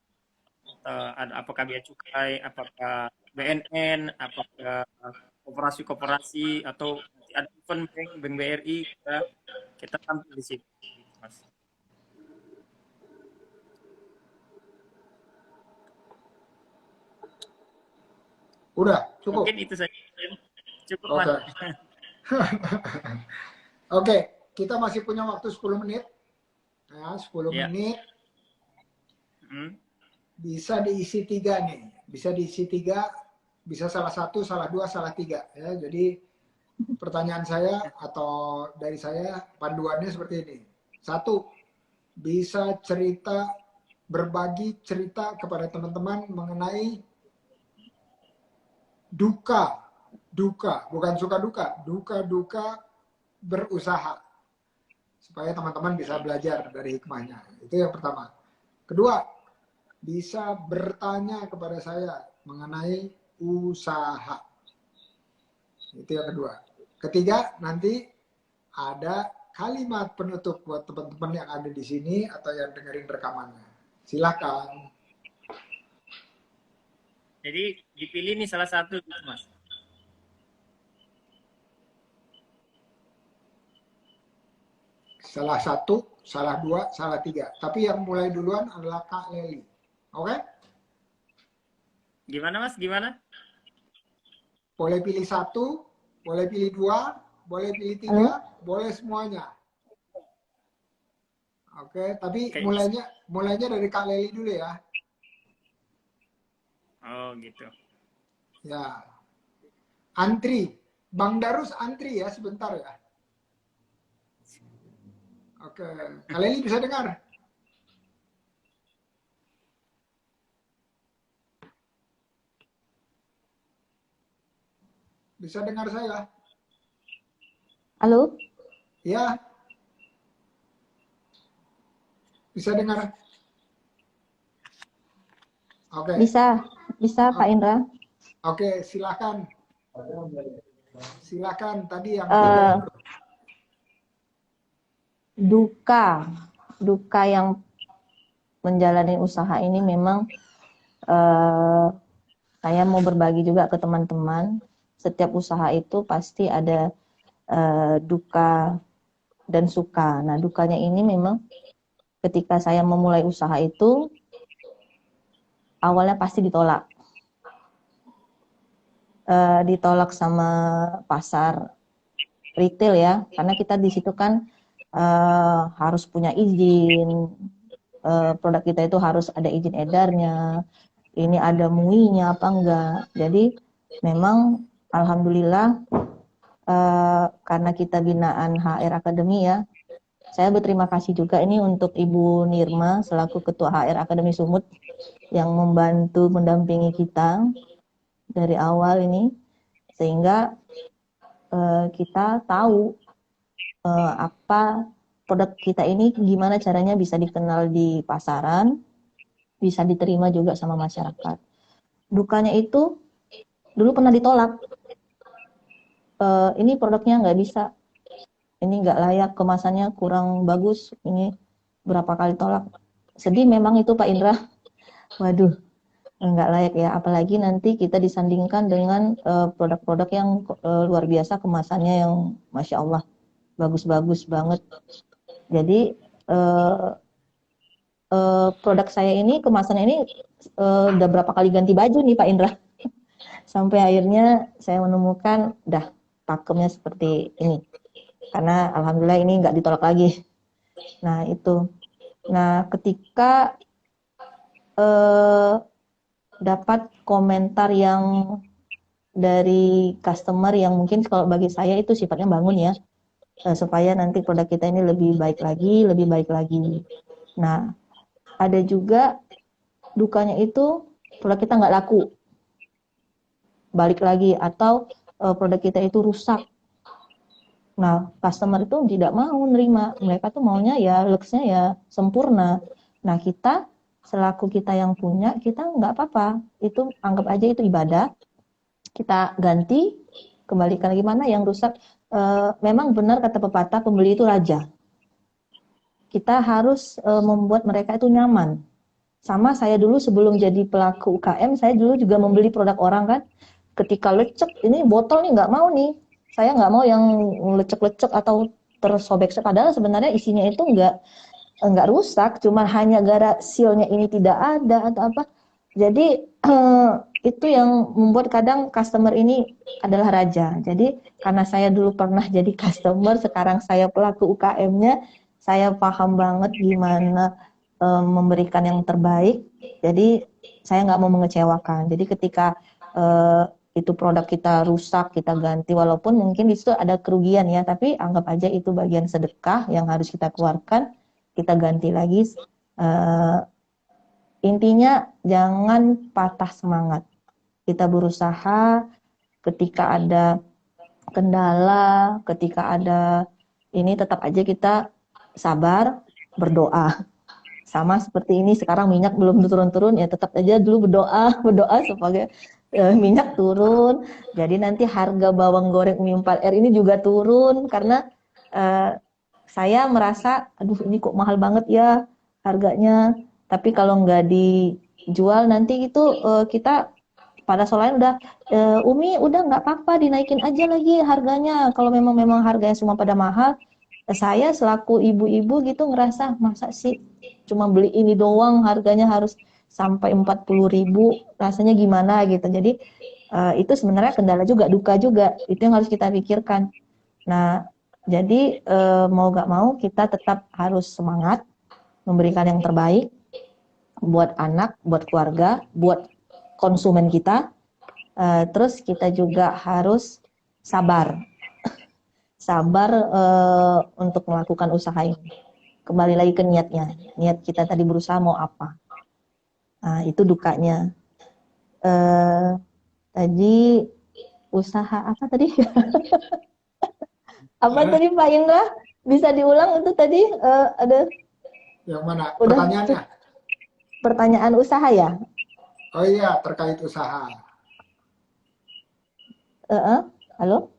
Ada apakah bea cukai, apakah BNN, apakah koperasi-koperasi, atau ada event bank BRI, kita tampil di situ Mas. Udah, cukup. Mungkin itu saja. Cukup Oke. Mas. Oke, kita masih punya waktu 10 menit. Ya, 10 Ya. menit Hmm. bisa diisi 3 nih. Bisa diisi 3, bisa salah 1, salah 2, salah 3. Ya, jadi pertanyaan saya atau dari saya panduannya seperti ini. 1, bisa berbagi cerita kepada teman-teman mengenai duka, bukan suka duka berusaha. Supaya teman-teman bisa belajar dari hikmahnya. Itu yang pertama. Kedua, bisa bertanya kepada saya mengenai usaha. Itu yang kedua. Ketiga, nanti ada kalimat penutup buat teman-teman yang ada di sini atau yang dengerin rekamannya. Silakan. Jadi dipilih nih salah satu gitu, Mas. Salah 1, salah 2, salah 3. Tapi yang mulai duluan adalah Kak Leli. Oke? Gimana Mas? Gimana? Boleh pilih 1, boleh pilih 2, boleh pilih 3, boleh semuanya. Oke, tapi Kayak mulainya dari Kak Leli dulu ya. oh gitu. Ya. Antri. Bang Darus antri ya sebentar ya. Oke. Kak Leli bisa dengar? Bisa dengar saya? Halo? Ya. Bisa dengar? Oke. Bisa Pak Indra. Oke, silakan. Silakan tadi yang Eh, duka yang menjalani usaha ini memang saya mau berbagi juga ke teman-teman. Setiap usaha itu pasti ada duka dan suka. Nah, dukanya ini memang ketika saya memulai usaha itu awalnya pasti ditolak. Ditolak sama pasar retail ya, karena kita di situ kan harus punya izin, produk kita itu harus ada izin edarnya, ini ada MUI-nya apa enggak. Jadi memang alhamdulillah karena kita binaan HR Academy ya, saya berterima kasih juga ini untuk Ibu Nirma selaku Ketua HR Akademi Sumut yang membantu mendampingi kita dari awal ini, sehingga kita tahu apa produk kita ini gimana caranya bisa dikenal di pasaran, bisa diterima juga sama masyarakat. Dukanya itu dulu pernah ditolak, ini produknya nggak bisa, ini nggak layak, kemasannya kurang bagus, ini berapa kali tolak. Sedih memang itu Pak Indra, waduh nggak layak ya, apalagi nanti kita disandingkan dengan produk-produk yang luar biasa kemasannya yang Masya Allah bagus-bagus banget. Jadi produk saya ini kemasannya ini udah berapa kali ganti baju nih Pak Indra, sampai akhirnya saya menemukan dah pakemnya seperti ini, karena alhamdulillah ini nggak ditolak lagi. Nah itu, nah ketika dapat komentar yang dari customer yang mungkin kalau bagi saya itu sifatnya bangun ya, supaya nanti produk kita ini lebih baik lagi, lebih baik lagi. Nah, ada juga dukanya itu produk kita nggak laku, balik lagi, atau produk kita itu rusak. Nah, customer itu tidak mau nerima, mereka tuh maunya ya looks-nya ya sempurna. Nah, kita selaku kita yang punya, kita nggak apa-apa, itu anggap aja itu ibadah, kita ganti, kembalikan lagi. Mana yang rusak. Memang benar kata pepatah, pembeli itu raja. Kita harus membuat mereka itu nyaman. Sama saya dulu sebelum jadi pelaku UKM, saya dulu juga membeli produk orang kan, ketika lecek, ini botol nih nggak mau nih, saya nggak mau yang lecek-lecek atau tersobek, padahal sebenarnya isinya itu nggak rusak, cuma hanya gara sealnya ini tidak ada atau apa, Jadi itu yang membuat kadang customer ini adalah raja. Jadi karena saya dulu pernah jadi customer, sekarang saya pelaku UKM-nya, saya paham banget gimana memberikan yang terbaik. Jadi saya nggak mau mengecewakan. Jadi ketika itu produk kita rusak, kita ganti, walaupun mungkin di situ ada kerugian ya, tapi anggap aja itu bagian sedekah yang harus kita keluarkan, kita ganti lagi. Intinya jangan patah semangat. Kita berusaha ketika ada kendala, ketika ada ini tetap aja kita sabar, berdoa. Sama seperti ini sekarang minyak belum turun-turun ya tetap aja dulu berdoa supaya minyak turun. Jadi nanti harga bawang goreng Umi 4R ini juga turun karena saya merasa aduh ini kok mahal banget ya harganya. Tapi kalau nggak dijual nanti itu kita pada soalnya udah Umi udah nggak apa-apa dinaikin aja lagi harganya. Kalau memang harganya semua pada mahal, saya selaku ibu-ibu gitu ngerasa masa sih cuma beli ini doang harganya harus sampai 40.000, rasanya gimana gitu. Jadi itu sebenarnya kendala juga, duka juga. Itu yang harus kita pikirkan. Nah, jadi mau gak mau kita tetap harus semangat memberikan yang terbaik buat anak, buat keluarga, buat konsumen kita. Terus kita juga harus sabar untuk melakukan usaha ini. Kembali lagi ke niatnya. Niat kita tadi berusaha mau apa. Nah, itu dukanya. Tadi usaha apa tadi? Apa tadi Pak Indra? Bisa diulang itu tadi ada Yang mana? udah Pertanyaannya? pertanyaan usaha ya? Oh iya, terkait usaha. Halo?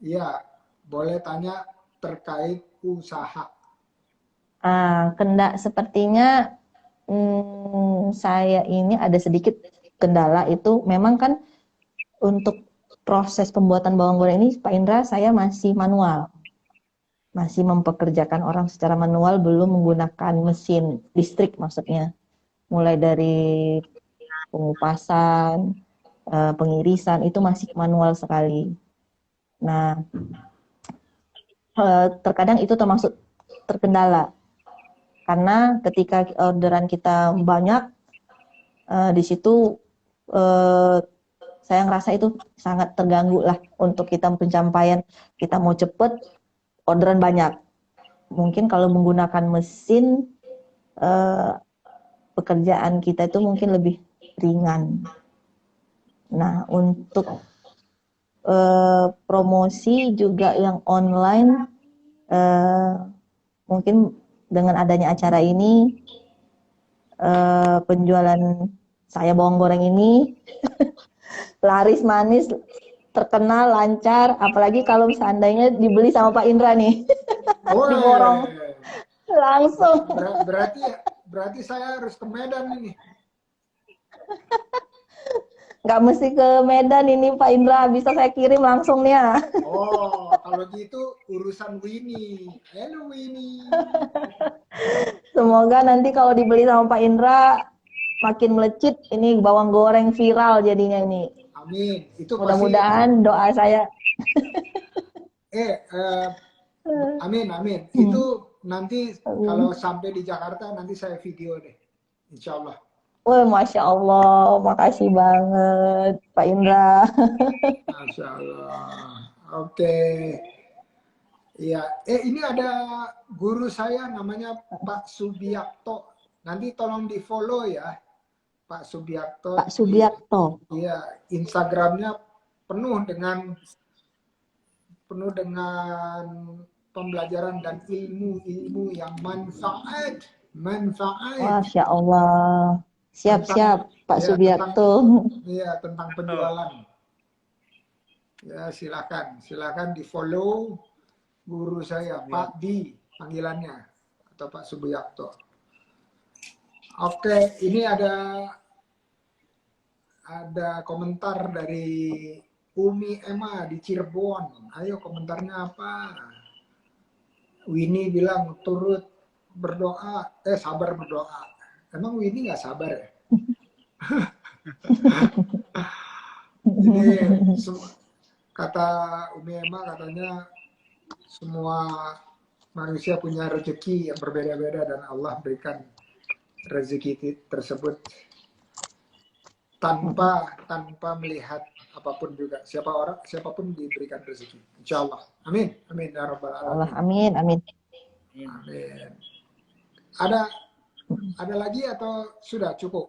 Iya, boleh tanya terkait usaha. Sepertinya saya ini ada sedikit kendala itu memang kan untuk proses pembuatan bawang goreng ini Pak Indra saya masih manual. Masih mempekerjakan orang secara manual, belum menggunakan mesin listrik maksudnya. Mulai dari pengupasan, pengirisan, itu masih manual sekali. Nah, terkadang itu termasuk terkendala. Karena ketika orderan kita banyak, di situ saya ngerasa itu sangat terganggu lah untuk kita pencapaian. Kita mau cepet, orderan banyak. Mungkin kalau menggunakan mesin, pekerjaan kita itu mungkin lebih ringan. Nah, untuk promosi juga yang online, mungkin dengan adanya acara ini, penjualan saya bawang goreng ini laris manis, terkenal, lancar, apalagi kalau seandainya dibeli sama Pak Indra nih, diborong langsung. Berarti saya harus ke Medan ini. Nggak mesti ke Medan ini Pak Indra, bisa saya kirim langsung nih ya. Oh, kalau gitu urusan Winnie. Halo Winnie. Semoga nanti kalau dibeli sama Pak Indra makin melejit ini bawang goreng viral jadinya ini. Amin. Itu mudah-mudahan doa saya. Amin. Itu nanti kalau sampai di Jakarta nanti saya video deh. Insya Allah. Wah, Masya Allah, makasih banget Pak Indra. Masya Allah. Oke. Iya. Ini ada guru saya namanya Pak Subiakto. Nanti tolong di follow ya, Pak Subiakto. Pak Subiakto. Iya, Instagramnya penuh dengan pembelajaran dan ilmu yang manfaat. Masya Allah. Siap Pak Subiakto. Tentang penjualan. Ya, silakan di follow guru saya, Pak Di panggilannya, atau Pak Subiakto. Oke, ini ada komentar dari Umi Emma di Cirebon. Ayo komentarnya apa? Winnie bilang turut berdoa, sabar berdoa. Emang Winnie nggak sabar ya? Ini kata Umi Emma katanya semua manusia punya rezeki yang berbeda-beda dan Allah berikan rezeki tersebut tanpa melihat apapun juga. Siapapun diberikan rezeki. Insya Allah. Amin. Amin ya rabbal Allah, alamin. amin, amin. Amin. Ada lagi atau sudah cukup?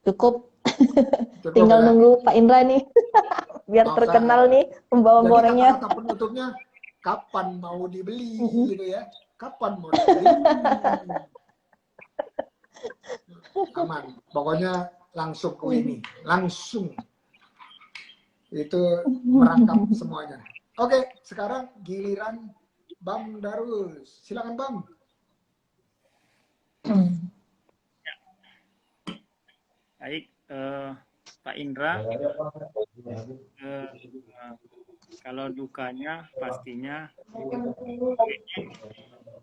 Cukup. Cukup Tinggal ya. nunggu Pak Indra nih. Biar Oke. terkenal nih pembawa Jadi gorengnya. kata-kata penutupnya, kapan mau dibeli gitu ya? Kapan mau dibeli? Aman. Pokoknya langsung ke ini, langsung itu merangkap semuanya. Oke, sekarang giliran Bang Darus. Silakan Bang. Baik, Pak Indra, kalau dukanya pastinya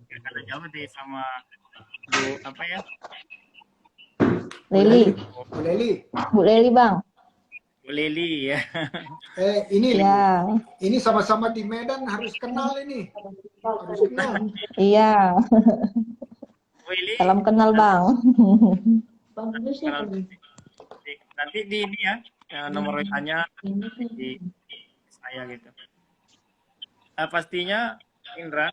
ya, karena jauh deh sama Bu apa ya? Leli, Bu Leli. Bu Leli Bang. Bu Leli ya. Ya, Ini sama-sama di Medan harus kenal ini. Harus kenal. iya. Bu Leli. Salam kenal Bang. Nanti di ini ya, nomor WA-nya di saya gitu. Pastinya Indra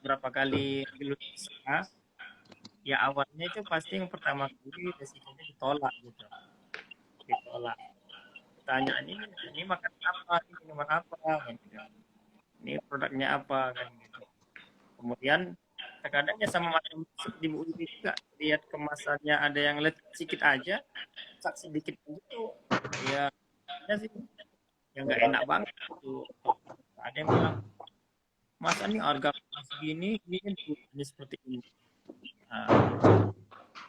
berapa kali lulus ya awalnya itu pasti yang pertama kali resikonya ditolak gitu, ditolak. Tanya ini makan apa, ini minuman apa, kan gitu. Ini produknya apa kan gitu. Kemudian terkadang ya sama macam di Bu ini juga, lihat kemasannya ada yang lecet sedikit aja, sak sedikit itu ya sih ya nggak enak banget gitu. Ada yang bilang masa nih harga segini ini seperti ini.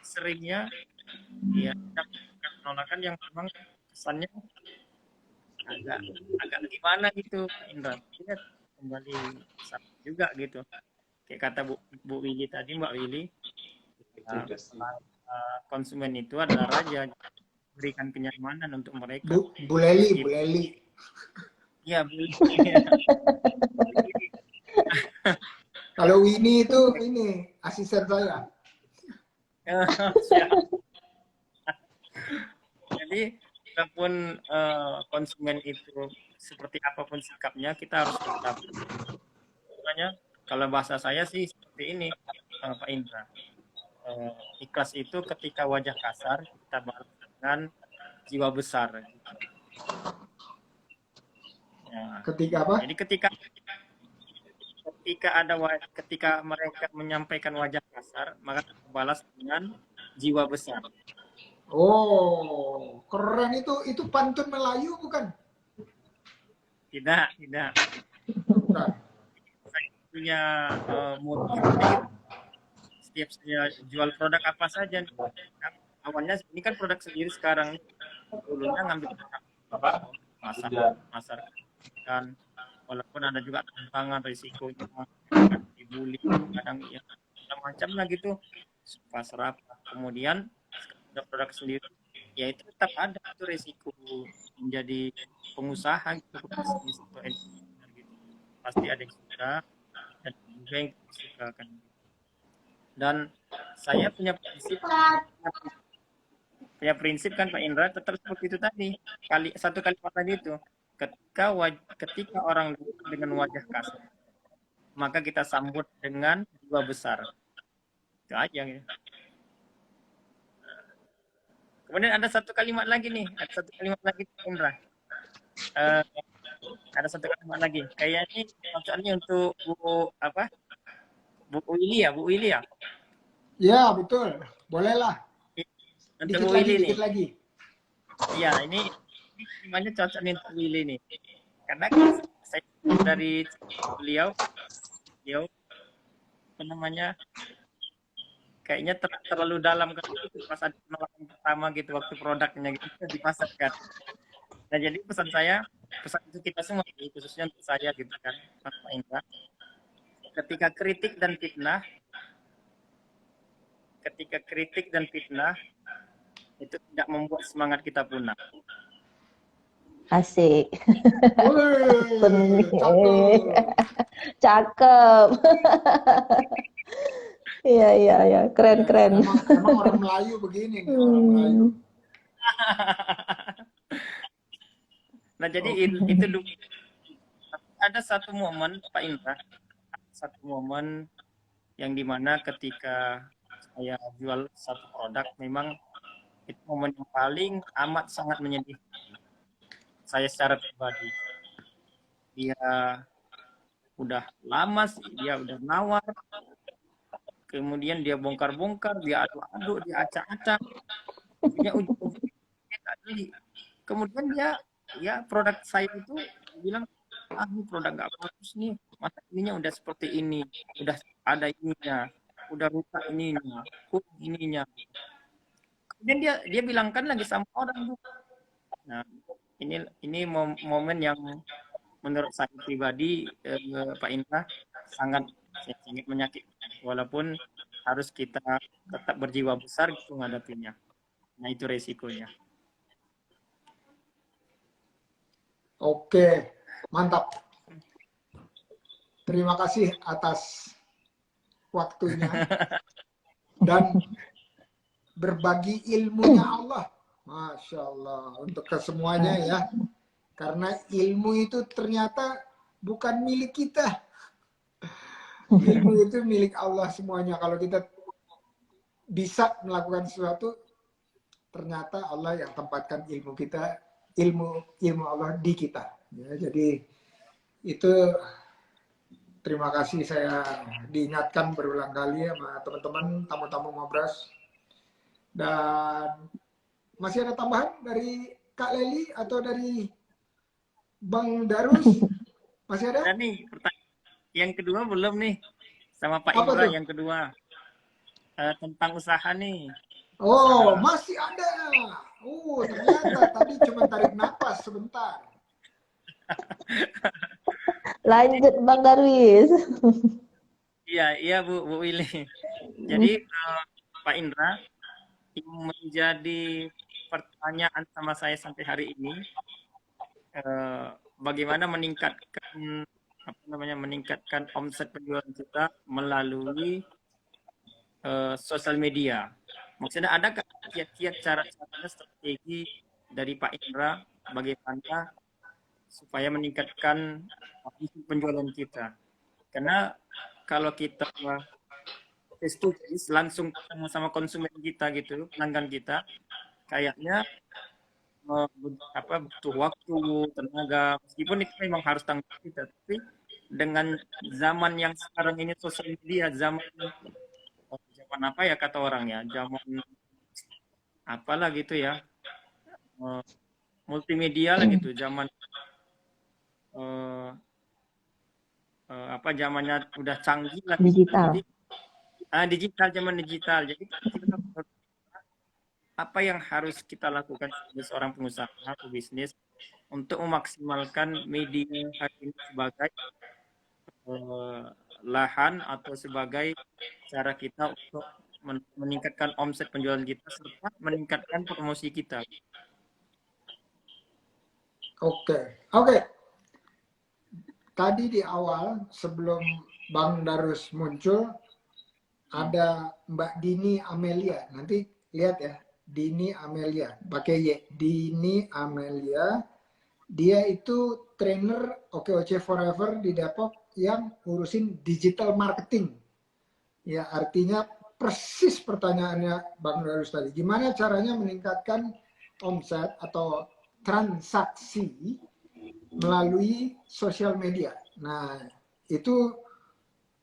Seringnya ya penolakan yang memang kesannya agak gimana gitu Indra. Ini kembali sama juga gitu. Kayak kata Bu Willy tadi, Mbak Willy, konsumen itu adalah raja, berikan kenyamanan untuk mereka. Bu Leli. Iya, Bu Willy. Kalau Winnie itu ini asisten saya. Jadi walaupun konsumen itu seperti apapun sikapnya, kita harus tetap. Makanya kalau bahasa saya sih seperti ini, Pak Indra. Ikhlas itu ketika wajah kasar kita balas dengan jiwa besar. Ya. Ketika apa? Jadi ketika mereka menyampaikan wajah kasar, maka kita balas dengan jiwa besar. Oh, keren itu. Itu pantun Melayu bukan? Tidak. Bukan. Saya punya motif setiap saya jual produk apa saja. Awalnya ini kan produk sendiri sekarang. Dulunya ngambil pasar kan, walaupun ada juga tantangan risikonya, dibully kadang ya macam lah gitu, pasar apa. Kemudian produk sendiri ya itu tetap ada itu risiko menjadi pengusaha gitu, bisnis atau gitu. Pasti ada yang suka dan juga yang tidak suka kan. Dan saya punya prinsip kan Pak Indra, tetap seperti itu tadi. Satu kalimat tadi itu, ketika orang dengan wajah kasar, maka kita sambut dengan jiwa besar. Itu aja gitu. Kemudian ada satu kalimat lagi nih, Pak Indra. Ada satu kalimat lagi. Kayaknya maksudnya untuk Bu Willy ya? Ya, betul. Bolehlah. Untuk Dikit lagi. Iya, ini namanya cocok nih untuk Willy nih. Karena saya dari beliau apa namanya, kayaknya terlalu dalam kan pas ada penolakan pertama gitu waktu produknya gitu dipasarkan. Nah jadi pesan itu kita semua, khususnya untuk saya gitu kan, Pak Indra. Ketika kritik dan fitnah ketika kritik dan fitnah itu tidak membuat semangat kita punah. Asik. Wih, Pening. cakep. Cakep. Iya, iya, iya. Keren, Ya, keren. emang orang Melayu begini nih, orang Melayu. Nah, jadi Oke. itu dulu. Ada satu momen, Pak Indra, satu momen yang dimana ketika saya jual satu produk, memang itu momen yang paling amat sangat menyedihkan saya secara pribadi. Dia udah lama sih, dia udah nawar, kemudian dia bongkar-bongkar, dia aduk-aduk, dia acak-acak, akhirnya ujung-ujungnya dia nggak beli. Kemudian dia, ya produk saya itu bilang, ah ini produk nggak bagus nih, masa ininya udah seperti ini, udah ada ininya, udah rusak ininya, kurang ininya. Kemudian dia bilangkan lagi sama orang tuh. Nah, ini momen yang menurut saya pribadi, Pak Indra, sangat sangat menyakitkan. Walaupun harus kita tetap berjiwa besar gitu menghadapinya. Nah, itu resikonya. Oke, mantap. Terima kasih atas waktunya dan berbagi ilmunya Allah. Masya Allah, untuk kesemuanya ya. Karena ilmu itu ternyata bukan milik kita. Ilmu itu milik Allah semuanya. Kalau kita bisa melakukan sesuatu, ternyata Allah yang tempatkan ilmu kita, ilmu Allah di kita. Ya, jadi itu terima kasih, saya diingatkan berulang kali sama teman-teman tamu-tamu Ngobras. Dan masih ada tambahan dari Kak Leli atau dari Bang Darus? Masih ada? Dan nih, yang kedua belum nih. Sama Pak Apa Indra tuh? yang kedua. Tentang usaha nih. Oh, Usaha. masih ada. Ternyata tadi cuma tarik napas sebentar. Lanjut Bang Darwis. Iya Bu Willy. Jadi Pak Indra, yang menjadi pertanyaan sama saya sampai hari ini, bagaimana meningkatkan omset penjualan kita melalui sosial media. Maksudnya adakah kiat-kiat cara-cara strategi dari Pak Indra bagaimana supaya meningkatkan penjualan kita? Karena kalau kita face to face langsung ketemu sama konsumen kita gitu, pelanggan kita, kayaknya butuh waktu, tenaga, meskipun itu memang harus tanggung jawab kita, tapi dengan zaman yang sekarang ini sosial media, zaman apa ya kata orang ya, zaman apalah gitu ya, multimedia lah gitu, zaman zamannya udah canggih lah gitu. Digital. Jadi zaman digital. Jadi kita, apa yang harus kita lakukan sebagai seorang pengusaha pebisnis untuk memaksimalkan media hari ini sebagai lahan atau sebagai cara kita untuk meningkatkan omset penjualan kita serta meningkatkan promosi kita. Oke. Tadi di awal sebelum Bang Darus muncul ada Mbak Dini Amelia. Nanti lihat ya, Dini Amelia, pakai Y. Dini Amelia. Dia itu trainer OKOC Forever di Depok yang ngurusin digital marketing. Ya, artinya persis pertanyaannya Bang Darus tadi. Gimana caranya meningkatkan omset atau transaksi melalui sosial media. Nah, itu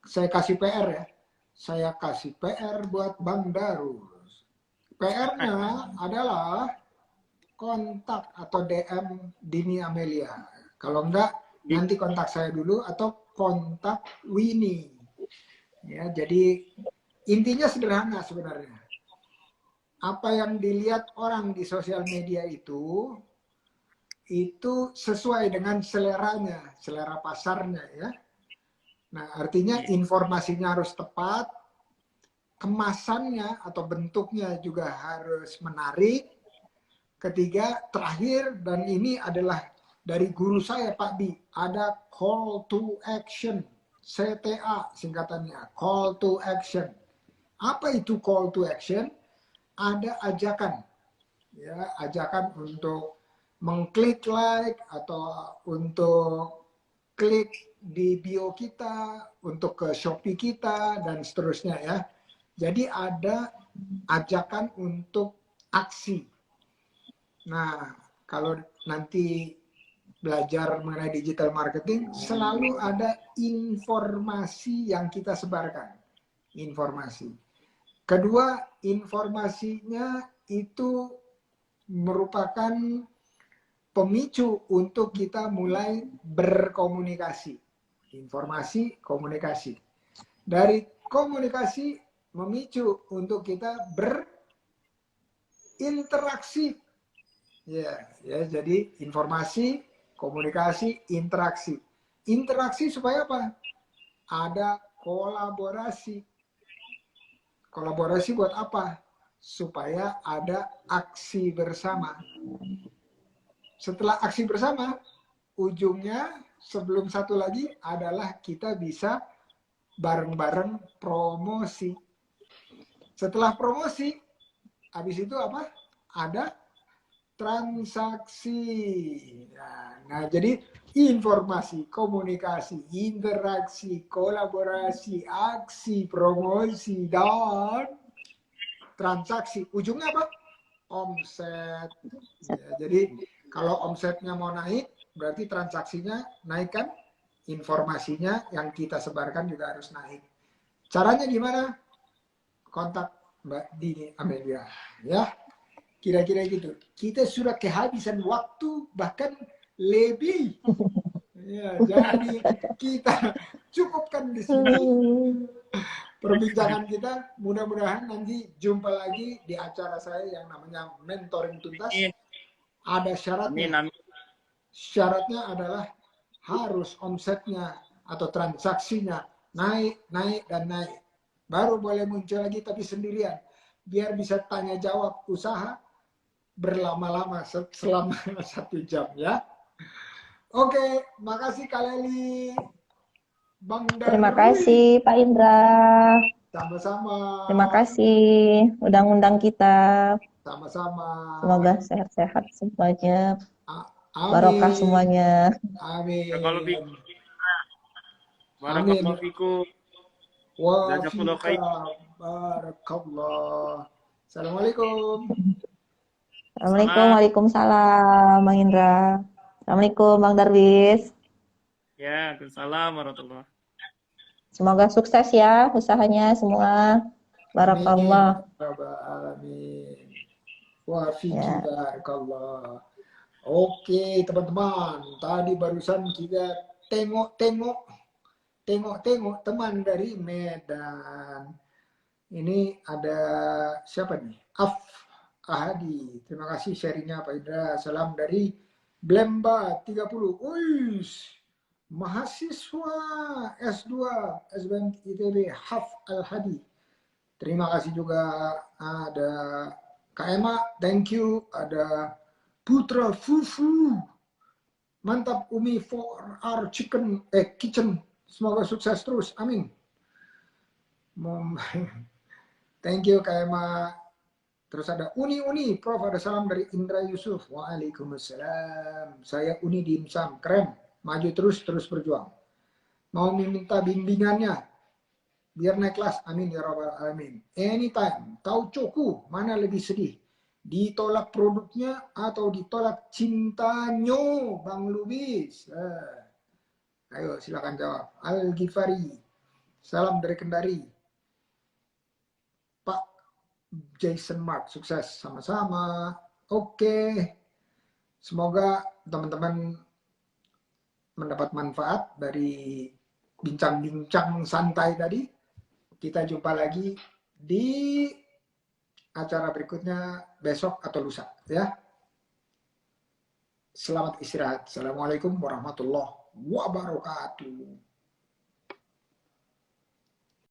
saya kasih PR ya. Saya kasih PR buat Bang Darus. PR-nya adalah kontak atau DM Dini Amelia. Kalau enggak, nanti kontak saya dulu atau kontak Winnie. Ya, jadi intinya sederhana sebenarnya. Apa yang dilihat orang di sosial media itu sesuai dengan seleranya, selera pasarnya ya. Nah, artinya informasinya harus tepat, kemasannya atau bentuknya juga harus menarik. Ketiga, terakhir, dan ini adalah dari guru saya Pak Bi, ada call to action, CTA singkatannya, call to action. Apa itu call to action? Ada ajakan, ya, ajakan untuk mengklik like atau untuk klik di bio kita, untuk ke Shopee kita, dan seterusnya ya. Jadi ada ajakan untuk aksi. Nah, kalau nanti belajar mengenai digital marketing, selalu ada informasi yang kita sebarkan. Informasi. Kedua, informasinya itu merupakan pemicu untuk kita mulai berkomunikasi. Informasi, komunikasi. Dari komunikasi memicu untuk kita berinteraksi. Ya, jadi informasi, komunikasi, interaksi. Interaksi supaya apa? Ada kolaborasi. Kolaborasi buat apa? Supaya ada aksi bersama. Setelah aksi bersama, ujungnya sebelum satu lagi adalah kita bisa bareng-bareng promosi. Setelah promosi, habis itu apa? Ada transaksi. Nah, jadi informasi, komunikasi, interaksi, kolaborasi, aksi, promosi, dan transaksi. Ujungnya apa? Omset. Ya, jadi kalau omsetnya mau naik, berarti transaksinya naik kan? Informasinya yang kita sebarkan juga harus naik. Caranya gimana? Kontak Mbak Dini Amelia. Ya. Kira-kira gitu. Kita sudah kehabisan waktu, bahkan lebih. Ya, jadi kita cukupkan di sini perbincangan kita. Mudah-mudahan nanti jumpa lagi di acara saya yang namanya Mentoring Tuntas. Ada syaratnya. Syaratnya adalah harus omsetnya atau transaksinya naik, naik, dan naik. Baru boleh muncul lagi, tapi sendirian. Biar bisa tanya jawab usaha berlama-lama selama 1 jam ya. Oke, makasih Kak Leli. Bang Darwis. Terima kasih Pak Indra. Sama-sama. Terima kasih udah ngundang kita. Sama-sama. Semoga sehat-sehat semuanya. Amin. Barokah semuanya. Amin. Barakallahu fikum. Jazakallahu khair. Barakallah. Assalamualaikum. Assalamualaikum, waalaikumsalam, Bang Indra. Assalamualaikum, Bang Darwis. Ya, waalaikumsalam warahmatullahi. Semoga sukses ya usahanya semua. Barakallah. Amin. Wa fiki barakallah. Oke, teman-teman. Tadi barusan kita tengok-tengok teman dari Medan. Ini ada siapa nih? Ahadi. Terima kasih sharingnya Pak Indra. Salam dari Blemba 30. Uish. Mahasiswa S2 SBM ITB Haf Al-Hadi. Terima kasih juga ada Kak Emma, thank you. Ada Putra Fufu. Mantap Umi for our kitchen. Semoga sukses terus. Amin. Thank you Kak Emma. Terus ada Uni, Prof. Ada salam dari Indra Yusuf. Waalaikumsalam. Saya Uni Dimsum. Keren. Maju terus berjuang. Mau minta bimbingannya. Biar naik kelas. Amin ya rabbal alamin. Anytime. Tahu coku. Mana lebih sedih? Ditolak produknya atau ditolak cintanya? Bang Lubis. Ayo silakan jawab. Al-Ghifari. Salam dari Kendari. Jason Mark, sukses sama-sama. Oke. Semoga teman-teman mendapat manfaat dari bincang-bincang santai tadi. Kita jumpa lagi di acara berikutnya besok atau lusa ya. Selamat istirahat. Assalamualaikum warahmatullahi wabarakatuh.